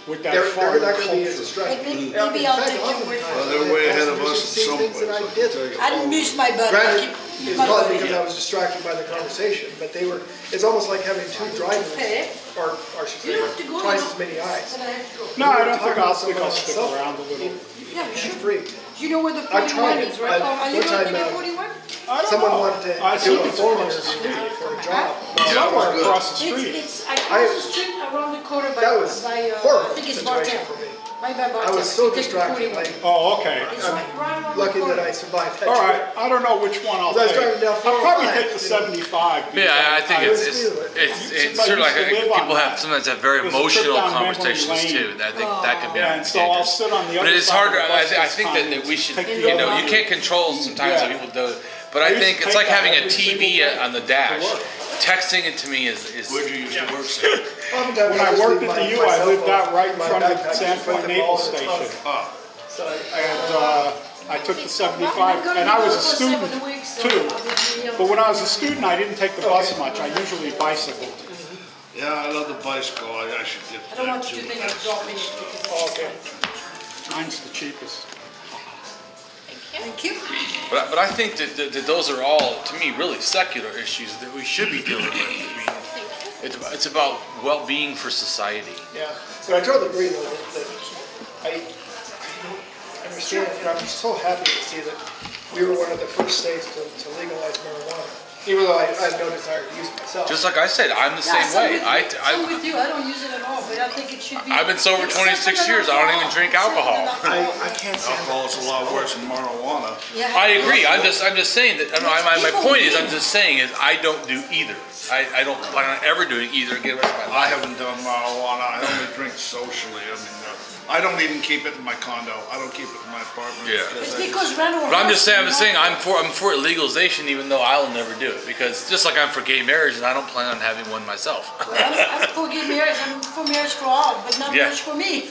With that they're foreign not going to be as culture. distracted. Maybe I'll take your word for Well, it. they're way ahead of us in Same some things ways, that I I can did. tell you. I didn't miss my butt. Granted, I it's probably because I was distracted by the conversation, but they were, it's almost like having two drivers, or I should You say, don't have to go. twice as many eyes. But I have to go. No, I don't think I'll Talking stick about someone on around a cell little. Yeah, you phone, should. free. You know where the I've 41 tried is, it. right? Are you One going to time, the 41? I don't Someone know. wanted I to see do a it's phone across the interview street. for a job. Somewhere across the street. It's across the street, around the corner by, That was I horrible think it's situation Bartel. for me. Right by Bartel. I was so You take the distracted. 41. Oh, okay. It's right around the Lucky corner. that I survived that All trip. right. I don't know which one I'll I was take. driving down I'll probably 405, take the 75. because Yeah, I think Since it's I sort of like used to live on people have that. sometimes have very There's a trip emotional down memory conversations lane. too. And I think that can be Yeah, and so I'll dangerous. sit on the But other it's side harder. of the bus I this think time. that we should, Take the you know, other you can't control sometimes how Yeah. people do it. But I I used think to it's take like that having a every single TV day on the to dash. work. texting it to me is Where'd you used to work, sir? When I worked at the U, I lived out right in front of the Sandpoint Naval Station. And I took the 75, and I was a student too. But when I was a student, I didn't take the bus much. I usually bicycled. Yeah, I love the bicycle. I should get I don't that want you too. to think I'm dropping it. Okay. Mine's the cheapest. Thank you. But I think that those are all, to me, really secular issues that we should be dealing with. I mean, it's about well-being for society. Yeah, but I totally agree though that I don't understand, and I'm so happy to see that we were one of the first states to legalize marijuana. Even though I have no desire to use it myself. Just like I said, I'm the same way. I'm with you. I don't use it at all, but I think it should be. I've been sober 26 years. I don't even drink alcohol. I can't stand Alcohol is a lot worse than marijuana. Yeah. I agree. I'm just saying that. My point is, I'm just saying is I don't do either. I don't plan on ever doing either again the rest of my life. I haven't done marijuana. I only drink socially. I mean, I don't even keep it in my condo. I don't keep it in my apartment. Yeah. It's because Randall. But I'm just saying, I'm for legalization, even though I'll never do it, because just like I'm for gay marriage, and I don't plan on having one myself. Well, I'm for gay marriage. I'm for marriage for all, but not marriage for me.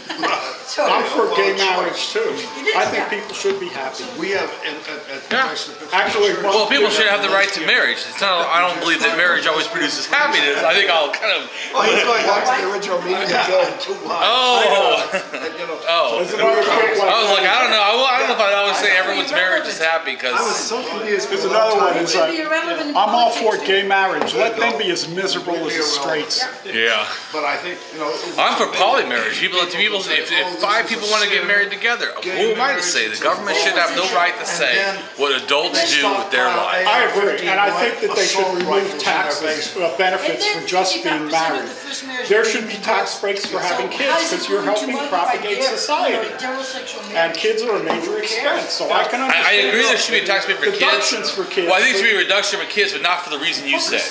So, I'm for gay marriage too. is, I think yeah. people should be happy. We have, at the Yeah. place that- Actually, Well, people should have the right to marriage. It's not. I don't believe that marriage always produces happiness. I think I'll kind of. Oh, he's going back to the original meeting until. Oh. Oh. There's another quick one. I was like, I don't know. I don't know if I always say everyone's marriage is happy because. I was so confused. There's another one. it It's should be irrelevant in I'm all politics, for too. gay marriage. Let them be as miserable as the straights. Yeah. But I think, I'm for poly marriage. If 5 people want to get married together, who am I to say? The government should have no right to say what adults do with their lives. I agree, and I think that they should remove taxes, benefits for just being married. There should be tax breaks for having kids because you're helping propagate society. And kids are a major expense, so I can understand. I agree there should be a tax break for kids. Deductions for kids. Well, I think there should be a reduction for kids, but not for the reason you said.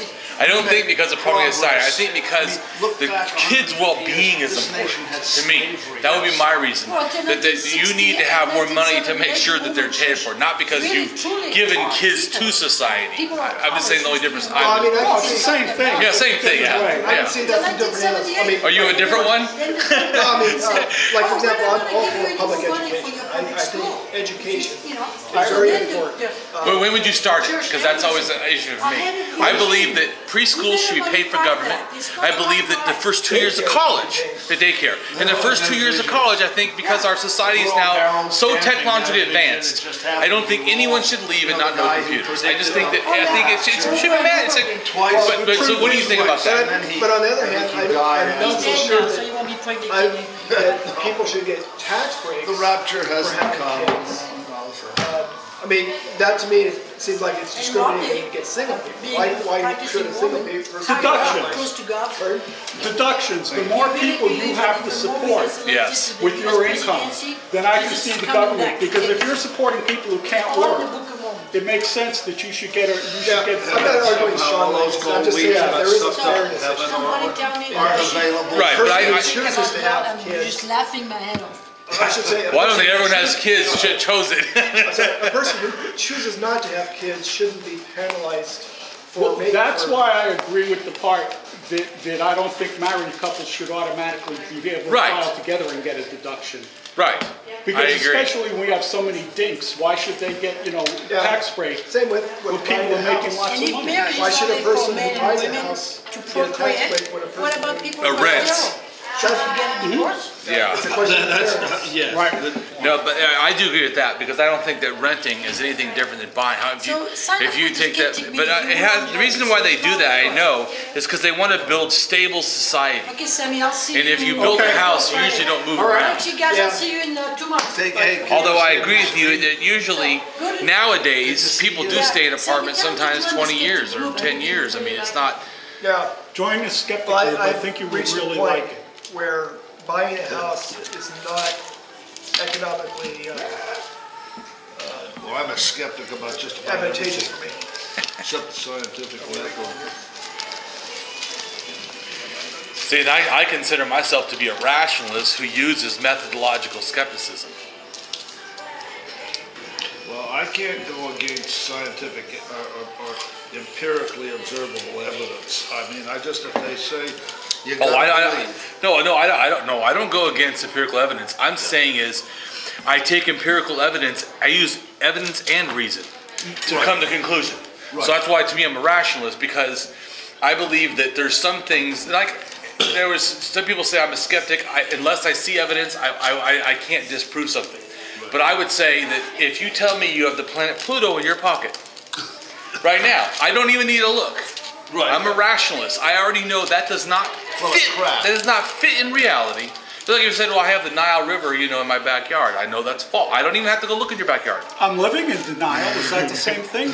I don't think because of propagating society. I think because the kids' well-being is important to me. That would be my reason. That you need to have more money to make sure that they're cared for, not because you've given kids to society. I'm just saying the only difference. Well, I mean, I Oh, can it's the see, same thing. Yeah, same thing. I Yeah. can see that from different angles. I mean, Are you a different one? no, I mean, like for example, I'm all for public education. I think education is very important. But when would you start it? Because that's always an issue for me. I believe that preschool should be paid for government. I believe that the first 2 years of college, the daycare, and the first 2 years of college, I think because our society is now so technologically advanced, I don't think anyone should leave and not know computers. I just think that it should be bad. But so what do you think about that? But on the other hand, I'm not so sure that people should get tax breaks. the rapture hasn't having come. kids. I mean, that to me seems like it's discriminating against single people. Why should a single person? Close to God. Deductions. The more people you have to support Yes. with your income, then I can see the government. Because if you're supporting people who can't work, it makes sense that you should get. I'm not arguing Sean. I'm just saying that there is a fairness issue. Somebody tell me Aren't that available. Right, but I chooses to have I'm kids. just laughing my head off. I should say. well, I don't think everyone has kids chose it. A person who chooses not to have kids shouldn't be penalized for Well, making. that's why I agree with the part that I don't think married couples should automatically be able to Right. file together and get a deduction. Right. Because I agree. especially when we have so many dinks, why should they get, tax breaks? Same with When buying people a are making house. lots And of if money. marriage Why is should a only for person men who and buys a women house to get a tax procreate, break when a what person about who- people A who rent. get a divorce? Yeah. It's a question of fairness. Right. No, but I do agree with that because I don't think that renting is anything different than buying. If you take that, but the reason why they do that, I know, is because they want to build stable society. Okay, Sammy, I'll see you. And if you build a Okay. house, you usually don't move All right. around. Alright, you guys, I'll see you in 2 months. Although I agree with you that usually nowadays people do stay in apartments sometimes 20 years or 10 years. I mean, it's not. Now, Join the skeptic well, group. I think you would reached a really point like it. where buying a house is not economically Well, I'm a skeptic about just about advantageous everything, for me. except scientific medical. See, and I consider myself to be a rationalist who uses methodological skepticism. Well, I I can't go against scientific or empirically observable evidence. I mean, if they say you got I don't go against empirical evidence. I'm saying is, I take empirical evidence, I use evidence and reason to come to conclusion. Right. So that's why, to me, I'm a rationalist, because I believe that there's some things, some people say I'm a skeptic. Unless I see evidence, I can't disprove something. Right. But I would say that if you tell me you have the planet Pluto in your pocket right now, I don't even need to look. Right. I'm a rationalist. I already know that does not fit. That does not fit in reality. It's like if you said, well, I have the Nile River, in my backyard. I know that's false. I don't even have to go look in your backyard. I'm living in denial. Is that the same thing?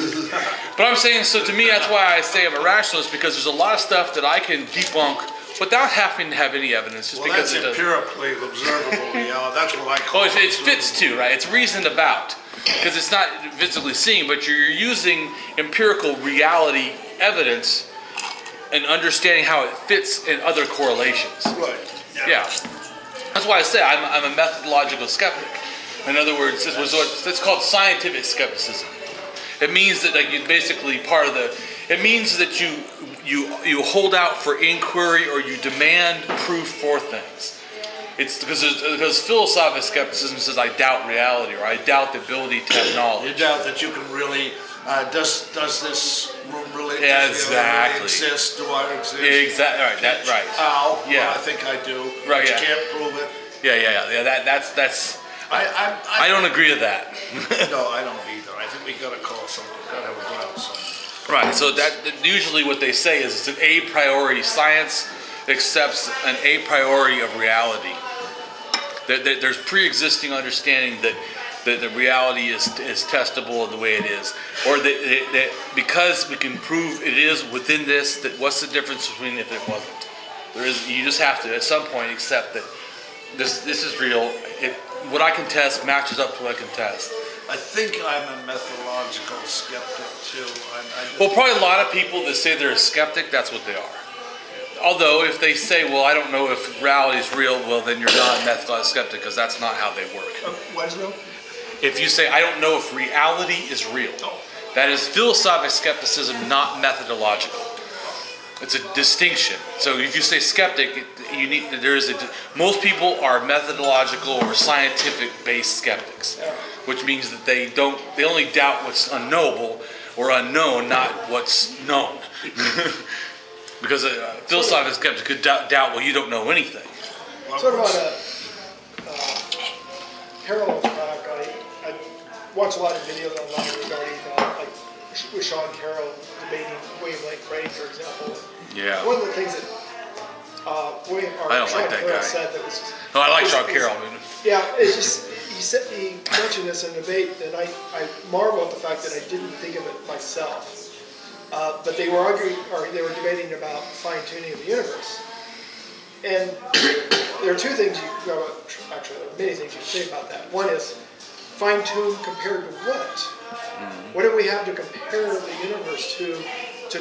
But I'm saying, so to me, that's why I say I'm a rationalist, because there's a lot of stuff that I can debunk without having to have any evidence. Just because that's empirically observable. That's what I call it. It fits too, right? It's reasoned about, because it's not visibly seen, but you're using empirical reality evidence and understanding how it fits in other correlations. Right. Yeah. That's why I say I'm a methodological skeptic. In other words, it's called scientific skepticism. It means that you basically it means that you hold out for inquiry, or you demand proof for things. It's because philosophical skepticism says I doubt reality, or I doubt the ability to have knowledge. You doubt that you can really does this room really exist? Do I exist? Exactly. Right. That right. Ow. Yeah. Well, I think I do. Right. But you can't prove it. Yeah. That's. I don't agree with that. No, I don't either. I think we gotta call something. Gotta have a ground something. Right. So that usually what they say is it's an a priori. Science accepts an a priori of reality. There's pre-existing understanding that the reality is testable in the way it is, or that because we can prove it is within this, that what's the difference between if it wasn't? There is. You just have to at some point accept that this is real. What I can test matches up to what I can test. I think I'm a methodological skeptic too. Well, probably a lot of people that say they're a skeptic, that's what they are. Although if they say, well, I don't know if reality is real, well, then you're not a methodological skeptic, because that's not how they work. What is real? If you say, I don't know if reality is real, that is philosophic skepticism, not methodological. It's a distinction. So if you say skeptic, most people are methodological or scientific-based skeptics, which means that they only doubt what's unknowable or unknown, not what's known. Because a philosophical skeptic could doubt, well, you don't know anything. Sort of on a parallel track, I watch a lot of videos online regarding with Sean Carroll debating William Lane Craig, for example. Yeah. One of the things that Sean Carroll said that was... No, I like Sean Carroll. Yeah, it's just... He mentioned this in debate, and I marvel at the fact that I didn't think of it myself. But they were debating about fine-tuning of the universe. And there are two things actually, there are many things you can say about that. One is, fine-tune compared to what? Mm-hmm. What do we have to compare the universe to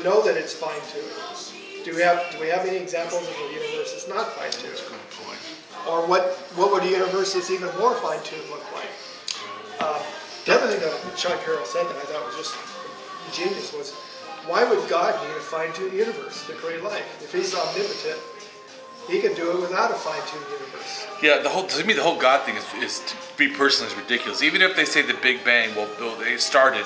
know that it's fine-tuned? Do we have any examples of a universe that's not fine-tuned? That's a good point. Or what would a universe that's even more fine-tuned look like? The other thing that Sean Carroll said that I thought was just genius was, why would God need a fine-tuned universe to create life? If he's omnipotent, he can do it without a fine-tuned universe. Yeah, to me the whole God thing is to be personally, is ridiculous. Even if they say the Big Bang, well, they started,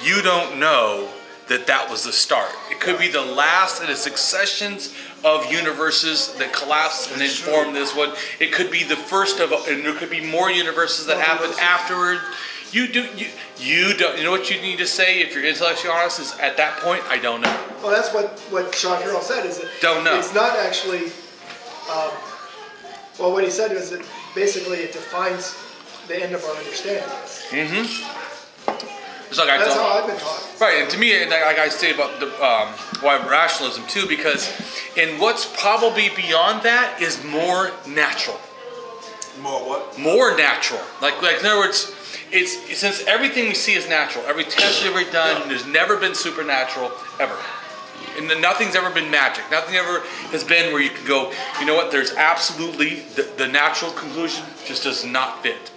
you don't know that was the start. It could be the last in a successions of universes that collapse and then form this one. It could be the first of, and there could be more universes that happen afterward. You know what you need to say if you're intellectually honest is, at that point, I don't know. Well, that's what Sean Carroll said, is that don't know. It's not actually, well, what he said is that basically it defines the end of our understanding. Mm-hmm. That's how I've been taught. Right, and to me, like I say about the why rationalism too, because in what's probably beyond that is more natural. More what? More natural. Like in other words, it's since everything we see is natural. Every test we've ever done, there's never been supernatural ever. And nothing's ever been magic. Nothing ever has been where you can go, you know what, there's absolutely, the natural conclusion just does not fit.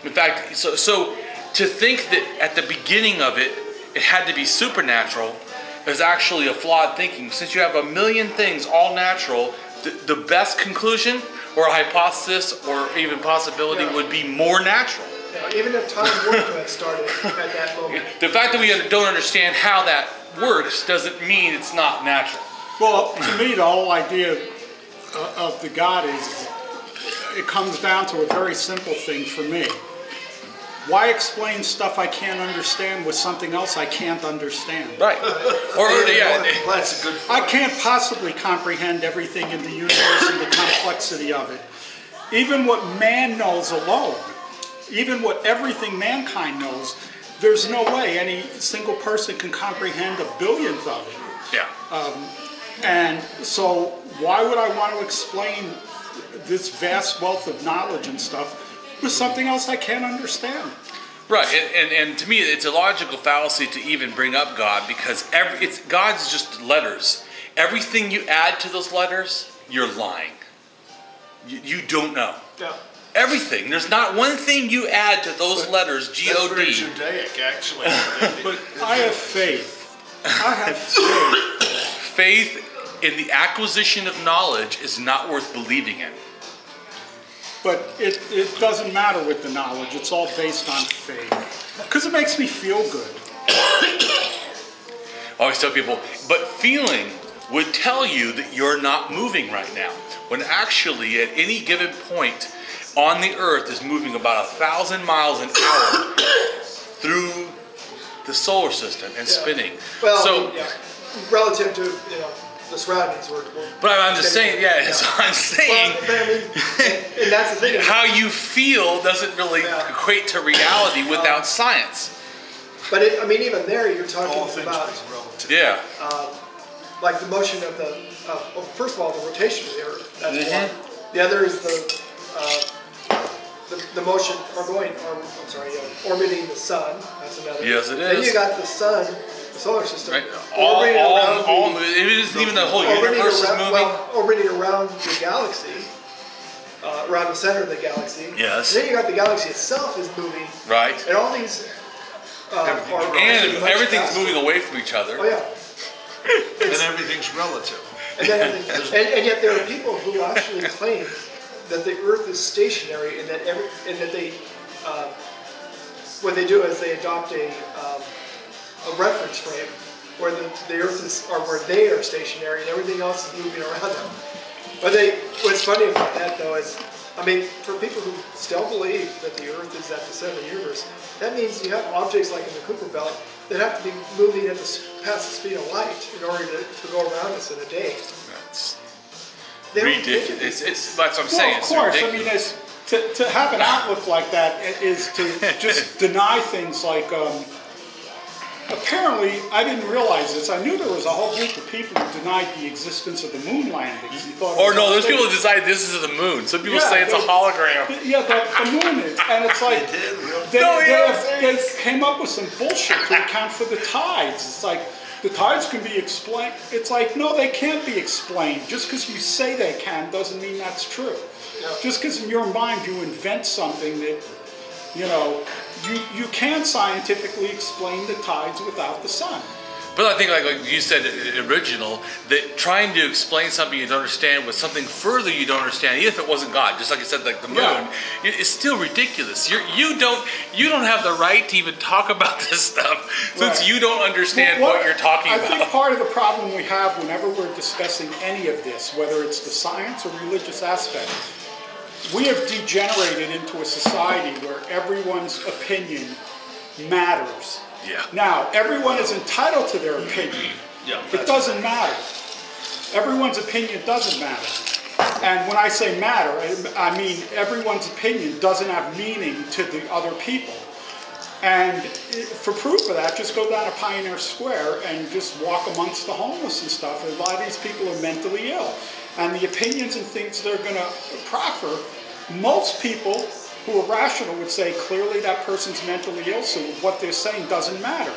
In fact, so to think that at the beginning of it, it had to be supernatural is actually a flawed thinking. Since you have a million things all natural, the best conclusion or hypothesis or even possibility would be more natural. Yeah, even if time were to have started at that moment. The fact that we don't understand how that works doesn't mean it's not natural. Well, to me, the whole idea of the God is, it comes down to a very simple thing for me. Why explain stuff I can't understand with something else I can't understand? Right. That's a good point. I can't possibly comprehend everything in the universe and the complexity of it. Even what man knows alone, even what everything mankind knows, there's no way any single person can comprehend a billionth of it. Yeah. And so why would I want to explain this vast wealth of knowledge and stuff with something else I can't understand? Right, and to me, it's a logical fallacy to even bring up God, because God's just letters. Everything you add to those letters, you're lying. You don't know. Yeah. Everything. There's not one thing you add to those letters, G-O-D. That's very Judaic, actually. But I have faith. I have faith. Faith in the acquisition of knowledge is not worth believing in. But it doesn't matter with the knowledge. It's all based on faith. Because it makes me feel good. I always tell people, but feeling would tell you that you're not moving right now. When actually, at any given point on the earth is moving about 1,000 miles an hour through the solar system and spinning. Well, so, relative to, the surroundings. But I'm just saying, so I'm saying, but I mean, and that's the thing. how you feel doesn't really equate to reality without science. But even there, you're talking about like the motion of the. First of all, the rotation of the Earth. That's one. The other is the motion orbiting the sun. That's another. Yes, it is. Then you got the sun, the solar system, Right. orbiting around. It isn't even the whole universe is moving. Well, orbiting around the galaxy, around the center of the galaxy. Yes. And then you got the galaxy itself is moving. Right. And all these. And everything's moving away from each other. Oh yeah. And everything's relative. And yet there are people who actually claim that the Earth is stationary, and that they, what they do is they adopt a reference frame where the Earth is, or where they are stationary, and everything else is moving around them. But what's funny about that though is, for people who still believe that the Earth is at the center of the universe, that means you have objects like in the Kuiper Belt that have to be moving at past the speed of light in order to go around us in a day. That's ridiculous. That's what I'm saying. Well, of course. Ridiculous. To have an outlook like that is to just deny things like. Apparently, I didn't realize this. I knew there was a whole group of people who denied the existence of the moon landings. There's people who decide this is the moon. Some people say it's a hologram. Yeah, the moon is. And it's like, they came up with some bullshit to account for the tides. It's like, the tides can be explained. It's like, no, they can't be explained. Just because you say they can doesn't mean that's true. Yeah. Just because in your mind you invent something that, you can't scientifically explain the tides without the sun. But I think, like you said, original, that trying to explain something you don't understand with something further you don't understand, even if it wasn't God, just like you said, like the moon, it's still ridiculous. You don't have the right to even talk about this stuff since you don't understand what you're talking about. I think part of the problem we have whenever we're discussing any of this, whether it's the science or religious aspect, we have degenerated into a society where everyone's opinion matters. Yeah. Now, everyone is entitled to their opinion. Yeah, it doesn't matter. Everyone's opinion doesn't matter. And when I say matter, I mean everyone's opinion doesn't have meaning to the other people. And for proof of that, just go down to Pioneer Square and just walk amongst the homeless and stuff. A lot of these people are mentally ill. And the opinions and things they're going to proffer, most people who are rational would say clearly that person's mentally ill, so what they're saying doesn't matter.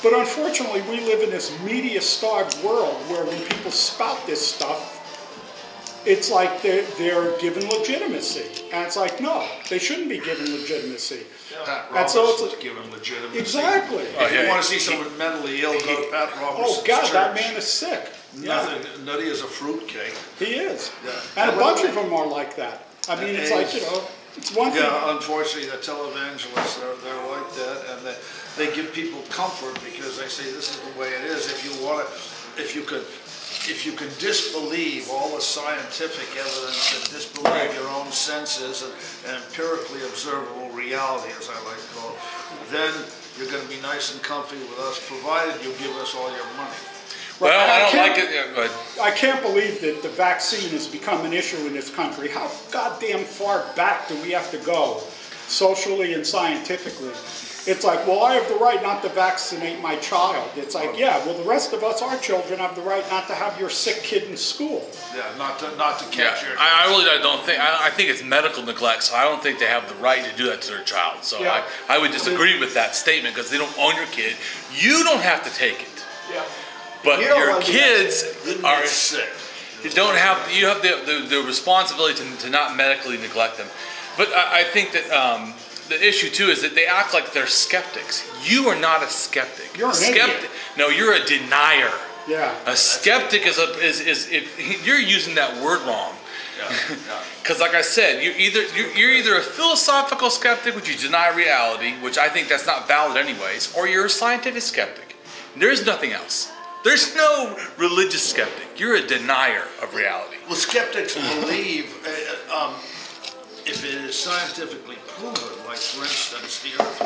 But unfortunately, we live in this media-starved world where when people spout this stuff, it's like they're given legitimacy. And it's like, no, they shouldn't be given legitimacy. Pat And Roberts so was given legitimacy. Exactly. If you want to see someone mentally ill, go to Pat Roberts' Oh, God, church. that man is sick. Nothing, nutty as a fruitcake. He is. Yeah. And a bunch of them are like that. I mean, it's like, you know, it's one thing. Yeah, unfortunately, the televangelists, they're like that, and they give people comfort because they say this is the way it is. If you want to, if you can disbelieve all the scientific evidence and disbelieve your own senses and empirically observable reality, as I like to call it, then you're going to be nice and comfy with us, provided you give us all your money. Well, I don't like it. Yeah, go ahead. I can't believe that the vaccine has become an issue in this country. How goddamn far back do we have to go, socially and scientifically? It's like, well, I have the right not to vaccinate my child. It's like, yeah, well, the rest of us, our children, have the right not to have your sick kid in school. Yeah, not to catch your... I really don't think, I think it's medical neglect, so I don't think they have the right to do that to their child. So Yeah. I would disagree with that statement because they don't own your kid. You don't have to take it. Yeah. But You don't your want to be kids are sick. you have the responsibility to not medically neglect them. But I think that the issue too is that they act like they're skeptics. You are not a skeptic. You're an idiot. No, you're a denier. Yeah. A skeptic is if you're using that word wrong. Because like I said, you're either a philosophical skeptic, which you deny reality, which I think that's not valid anyways, or you're a scientific skeptic. There's nothing else. There's no religious skeptic. You're a denier of reality. Well, skeptics believe, if it is scientifically proven, like for instance, the Earth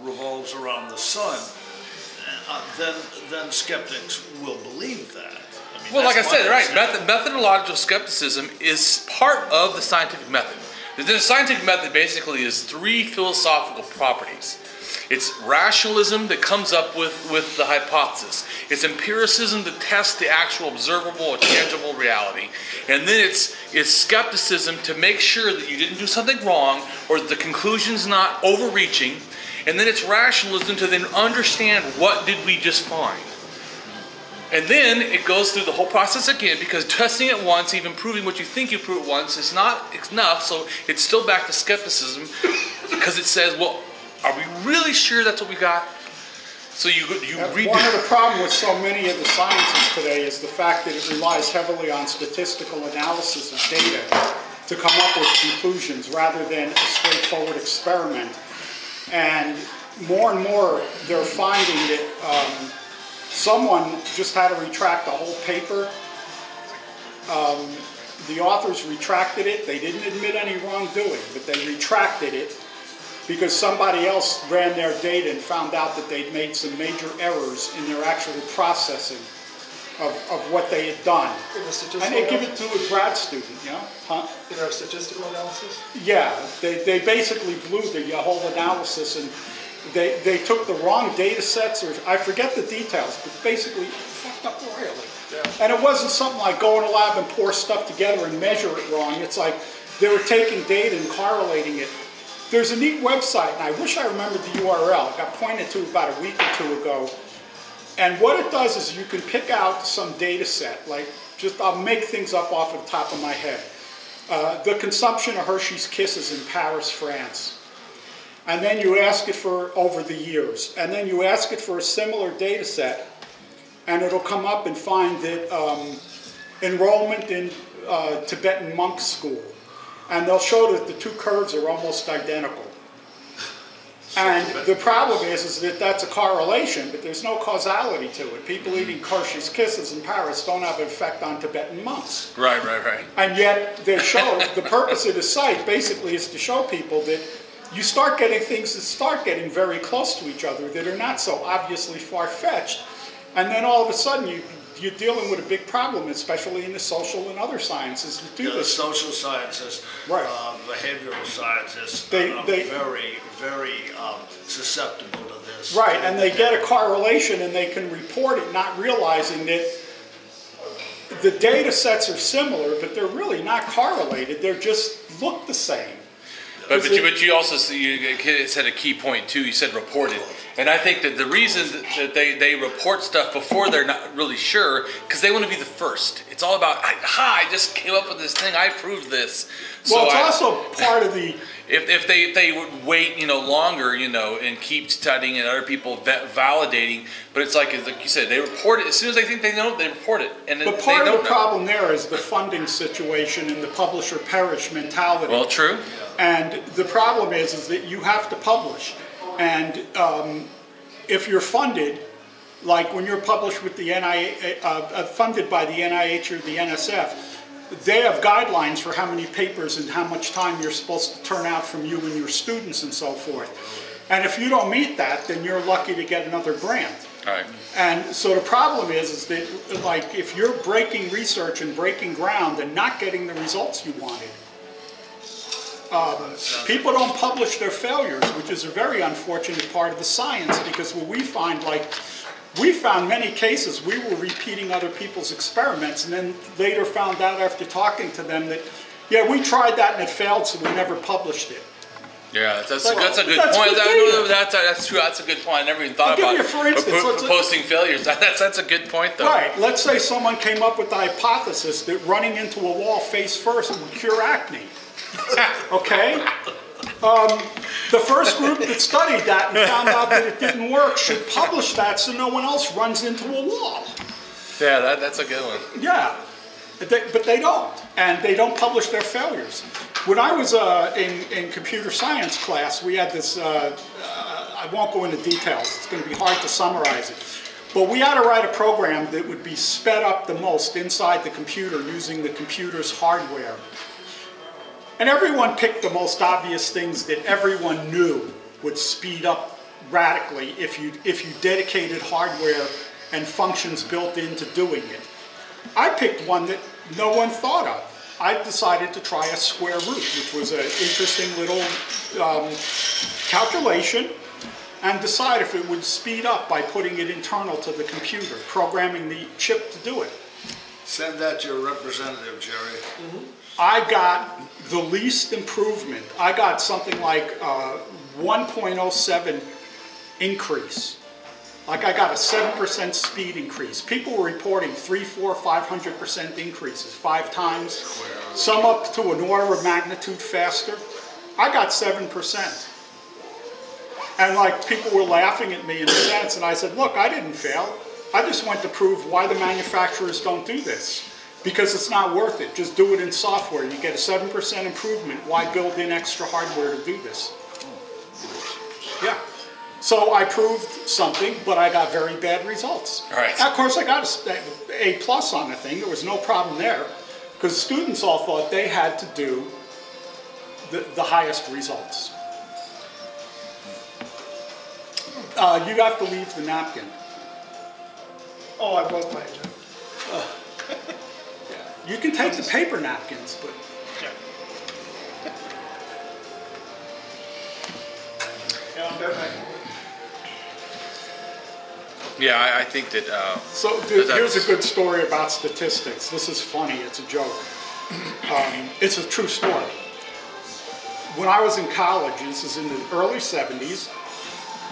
revolves around the sun, then skeptics will believe that. I mean, Well, like I that's said, what right, methodological skepticism is part of the scientific method. The scientific method basically is 3 philosophical properties. It's rationalism that comes up with the hypothesis. It's empiricism that tests the actual observable or tangible reality. And then it's skepticism to make sure that you didn't do something wrong or that the conclusion's not overreaching. And then it's rationalism to then understand what did we just find. And then it goes through the whole process again because testing it once, even proving what you think you proved once, is not enough. So it's still back to skepticism because it says, well, are we really sure that's what we got? So you read. One of the problems with so many of the sciences today is the fact that it relies heavily on statistical analysis of data to come up with conclusions rather than a straightforward experiment. And more they're finding that someone just had to retract the whole paper. The authors retracted it. They didn't admit any wrongdoing, but they retracted it because somebody else ran their data and found out that they'd made some major errors in their actual processing of what they had done. And they give it to a grad student, you know? Huh? In our statistical analysis? Yeah, they basically blew the whole analysis, and they took the wrong data sets, or I forget the details, but basically fucked up royally. Yeah. And it wasn't something like go in a lab and pour stuff together and measure it wrong. It's like they were taking data and correlating it. There's a neat website, and I wish I remembered the URL. It got pointed to about a week or 2 ago. And what it does is you can pick out some data set, like I'll make things up off the top of my head. The consumption of Hershey's Kisses in Paris, France. And then you ask it for over the years. And then you ask it for a similar data set, and it'll come up and find that enrollment in Tibetan monk school. And they'll show that the 2 curves are almost identical. And the problem is that that's a correlation, but there's no causality to it. People eating Hershey's Kisses in Paris don't have an effect on Tibetan monks. Right. And yet they show, the purpose of the site basically is to show people that you start getting things that start getting very close to each other that are not so obviously far-fetched. And then all of a sudden you're dealing with a big problem, especially in the social and other sciences that do this. The social sciences, right. Behavioral scientists are very, very susceptible to this. Right, and they get a correlation and they can report it, not realizing that the data sets are similar, but they're really not correlated. They just look the same. But you also said a key point too. You said reported. And I think that the reason that they report stuff before they're not really sure, because they want to be the first. It's all about, I just came up with this thing, I proved this. Well, it's also part of the... If they would wait, longer, and keep studying and other people validating, but it's like you said, they report it as soon as they think they know, they report it. And but part of the problem there is the funding situation and the publish or perish mentality. Well, true. And the problem is that you have to publish. And if you're funded, like when you're published with the NIH, funded by the NIH or the NSF, they have guidelines for how many papers and how much time you're supposed to turn out from you and your students and so forth. And if you don't meet that, then you're lucky to get another grant. All right. And so the problem is that, like, if you're breaking research and breaking ground and not getting the results you wanted, people don't publish their failures, which is a very unfortunate part of the science, because what we find, we found many cases we were repeating other people's experiments, and then later found out after talking to them that, yeah, we tried that and it failed, so we never published it. Yeah, that's a good point. That's true. That's a good point. I never even thought about posting failures. That's a good point, though. Right. Let's say someone came up with the hypothesis that running into a wall face first would cure acne. Okay? The first group that studied that and found out that it didn't work should publish that so no one else runs into a wall. Yeah, that's a good one. Yeah, but they don't, and they don't publish their failures. When I was in computer science class, we had this, I won't go into details, it's going to be hard to summarize it, but we had to write a program that would be sped up the most inside the computer using the computer's hardware. And everyone picked the most obvious things that everyone knew would speed up radically if you dedicated hardware and functions built into doing it. I picked one that no one thought of. I decided to try a square root, which was an interesting little calculation, and decide if it would speed up by putting it internal to the computer, programming the chip to do it. Send that to your representative, Jerry. Mm-hmm. I got the least improvement. I got something like 1.07 increase. Like I got a 7% speed increase. People were reporting 300, 400, 500% increases, 5 times. Some up to an order of magnitude faster. I got 7%. And like people were laughing at me in a sense, and I said, look, I didn't fail. I just went to prove why the manufacturers don't do this. Because it's not worth it. Just do it in software. You get a 7% improvement. Why build in extra hardware to do this? Yeah. So I proved something, but I got very bad results. All right. Of course, I got an A+ on the thing. There was no problem there. Because students all thought they had to do the highest results. You have to leave the napkin. Oh, I broke my agenda. You can take the paper napkins, but... Yeah, I think that... So here's a good story about statistics. This is funny, it's a joke. It's a true story. When I was in college, this is in the early 70s,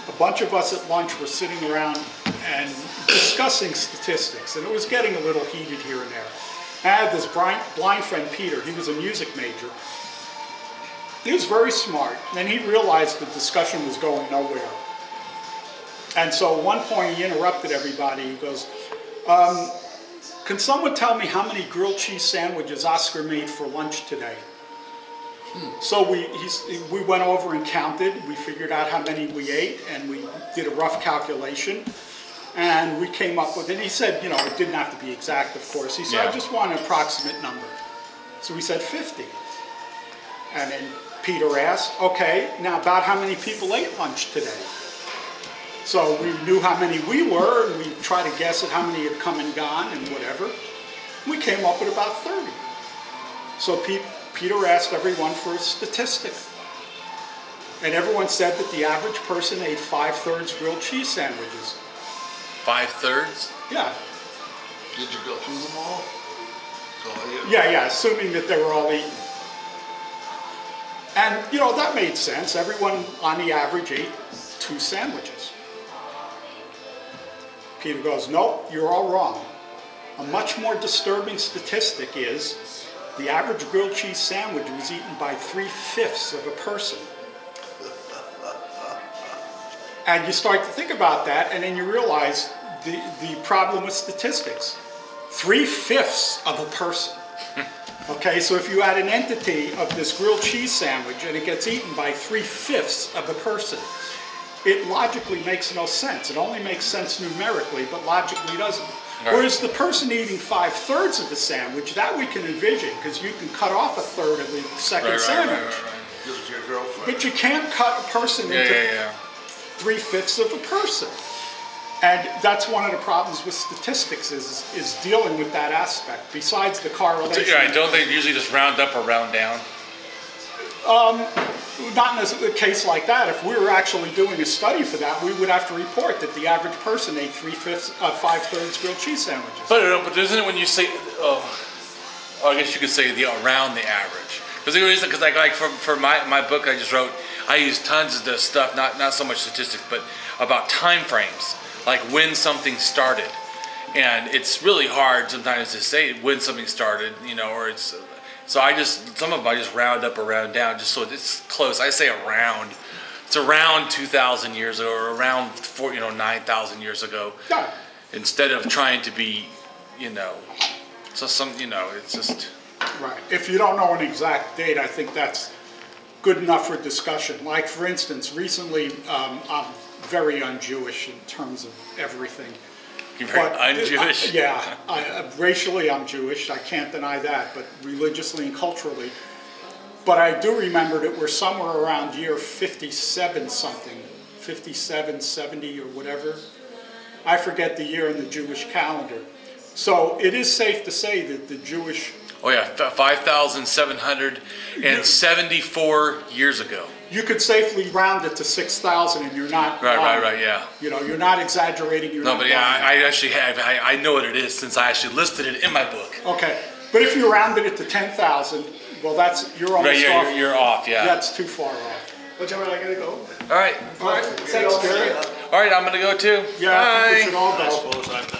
a bunch of us at lunch were sitting around and discussing statistics, and it was getting a little heated here and there. I had this blind friend, Peter. He was a music major. He was very smart, and he realized the discussion was going nowhere. And so at one point he interrupted everybody. He goes, can someone tell me how many grilled cheese sandwiches Oscar made for lunch today? So we went over and counted. We figured out how many we ate, and we did a rough calculation. And we came up with it. He said, it didn't have to be exact, of course. He said, I just want an approximate number. So we said 50. And then Peter asked, okay, now about how many people ate lunch today? So we knew how many we were, and we tried to guess at how many had come and gone and whatever. We came up with about 30. So Peter asked everyone for a statistic. And everyone said that the average person ate 5/3 grilled cheese sandwiches. 5/3? Yeah. Did you go through them all? Yeah, assuming that they were all eaten. And, that made sense. Everyone, on the average, ate 2 sandwiches. Peter goes, nope, you're all wrong. A much more disturbing statistic is the average grilled cheese sandwich was eaten by 3/5 of a person. And you start to think about that, and then you realize the problem with statistics. 3/5 of a person. Okay, so if you had an entity of this grilled cheese sandwich and it gets eaten by 3/5 of a person, it logically makes no sense. It only makes sense numerically, but logically doesn't. Right. Whereas the person eating 5/3 of the sandwich, that we can envision, because you can cut off 1/3 of the second sandwich. Give it to your girlfriend. But you can't cut a person into 3/5 of a person. And that's one of the problems with statistics is dealing with that aspect, besides the correlation. Yeah, don't they usually just round up or round down? Not in a case like that. If we were actually doing a study for that, we would have to report that the average person ate 5/3 grilled cheese sandwiches. But isn't it when you say, I guess you could say around the average? Because like for my book I just wrote, I use tons of this stuff, not so much statistics, but about time frames. Like when something started, and it's really hard sometimes to say when something started, or it's. So some of them I just round up or round down, just so it's close. I say around. It's around 2,000 years ago, or around 9,000 years ago. Yeah. Instead of trying to be, so it's just. Right. If you don't know an exact date, I think that's good enough for discussion. Like for instance, recently I'm very un-Jewish in terms of everything. You're very un-Jewish? Racially I'm Jewish, I can't deny that, but religiously and culturally. But I do remember that we're somewhere around year 57 something, 57, 70 or whatever. I forget the year in the Jewish calendar. So it is safe to say that the Jewish... 5,774 years ago. You could safely round it to 6,000 and you're not... Right, yeah. You're not exaggerating. I know what it is since I actually listed it in my book. Okay, but if you rounded it to 10,000, well, you're almost off. You're off, yeah. That's too far off. Whichever I gotta go. All right. Thanks, Gary. All right, I'm gonna go too. Yeah, I think we should all go. I suppose I'm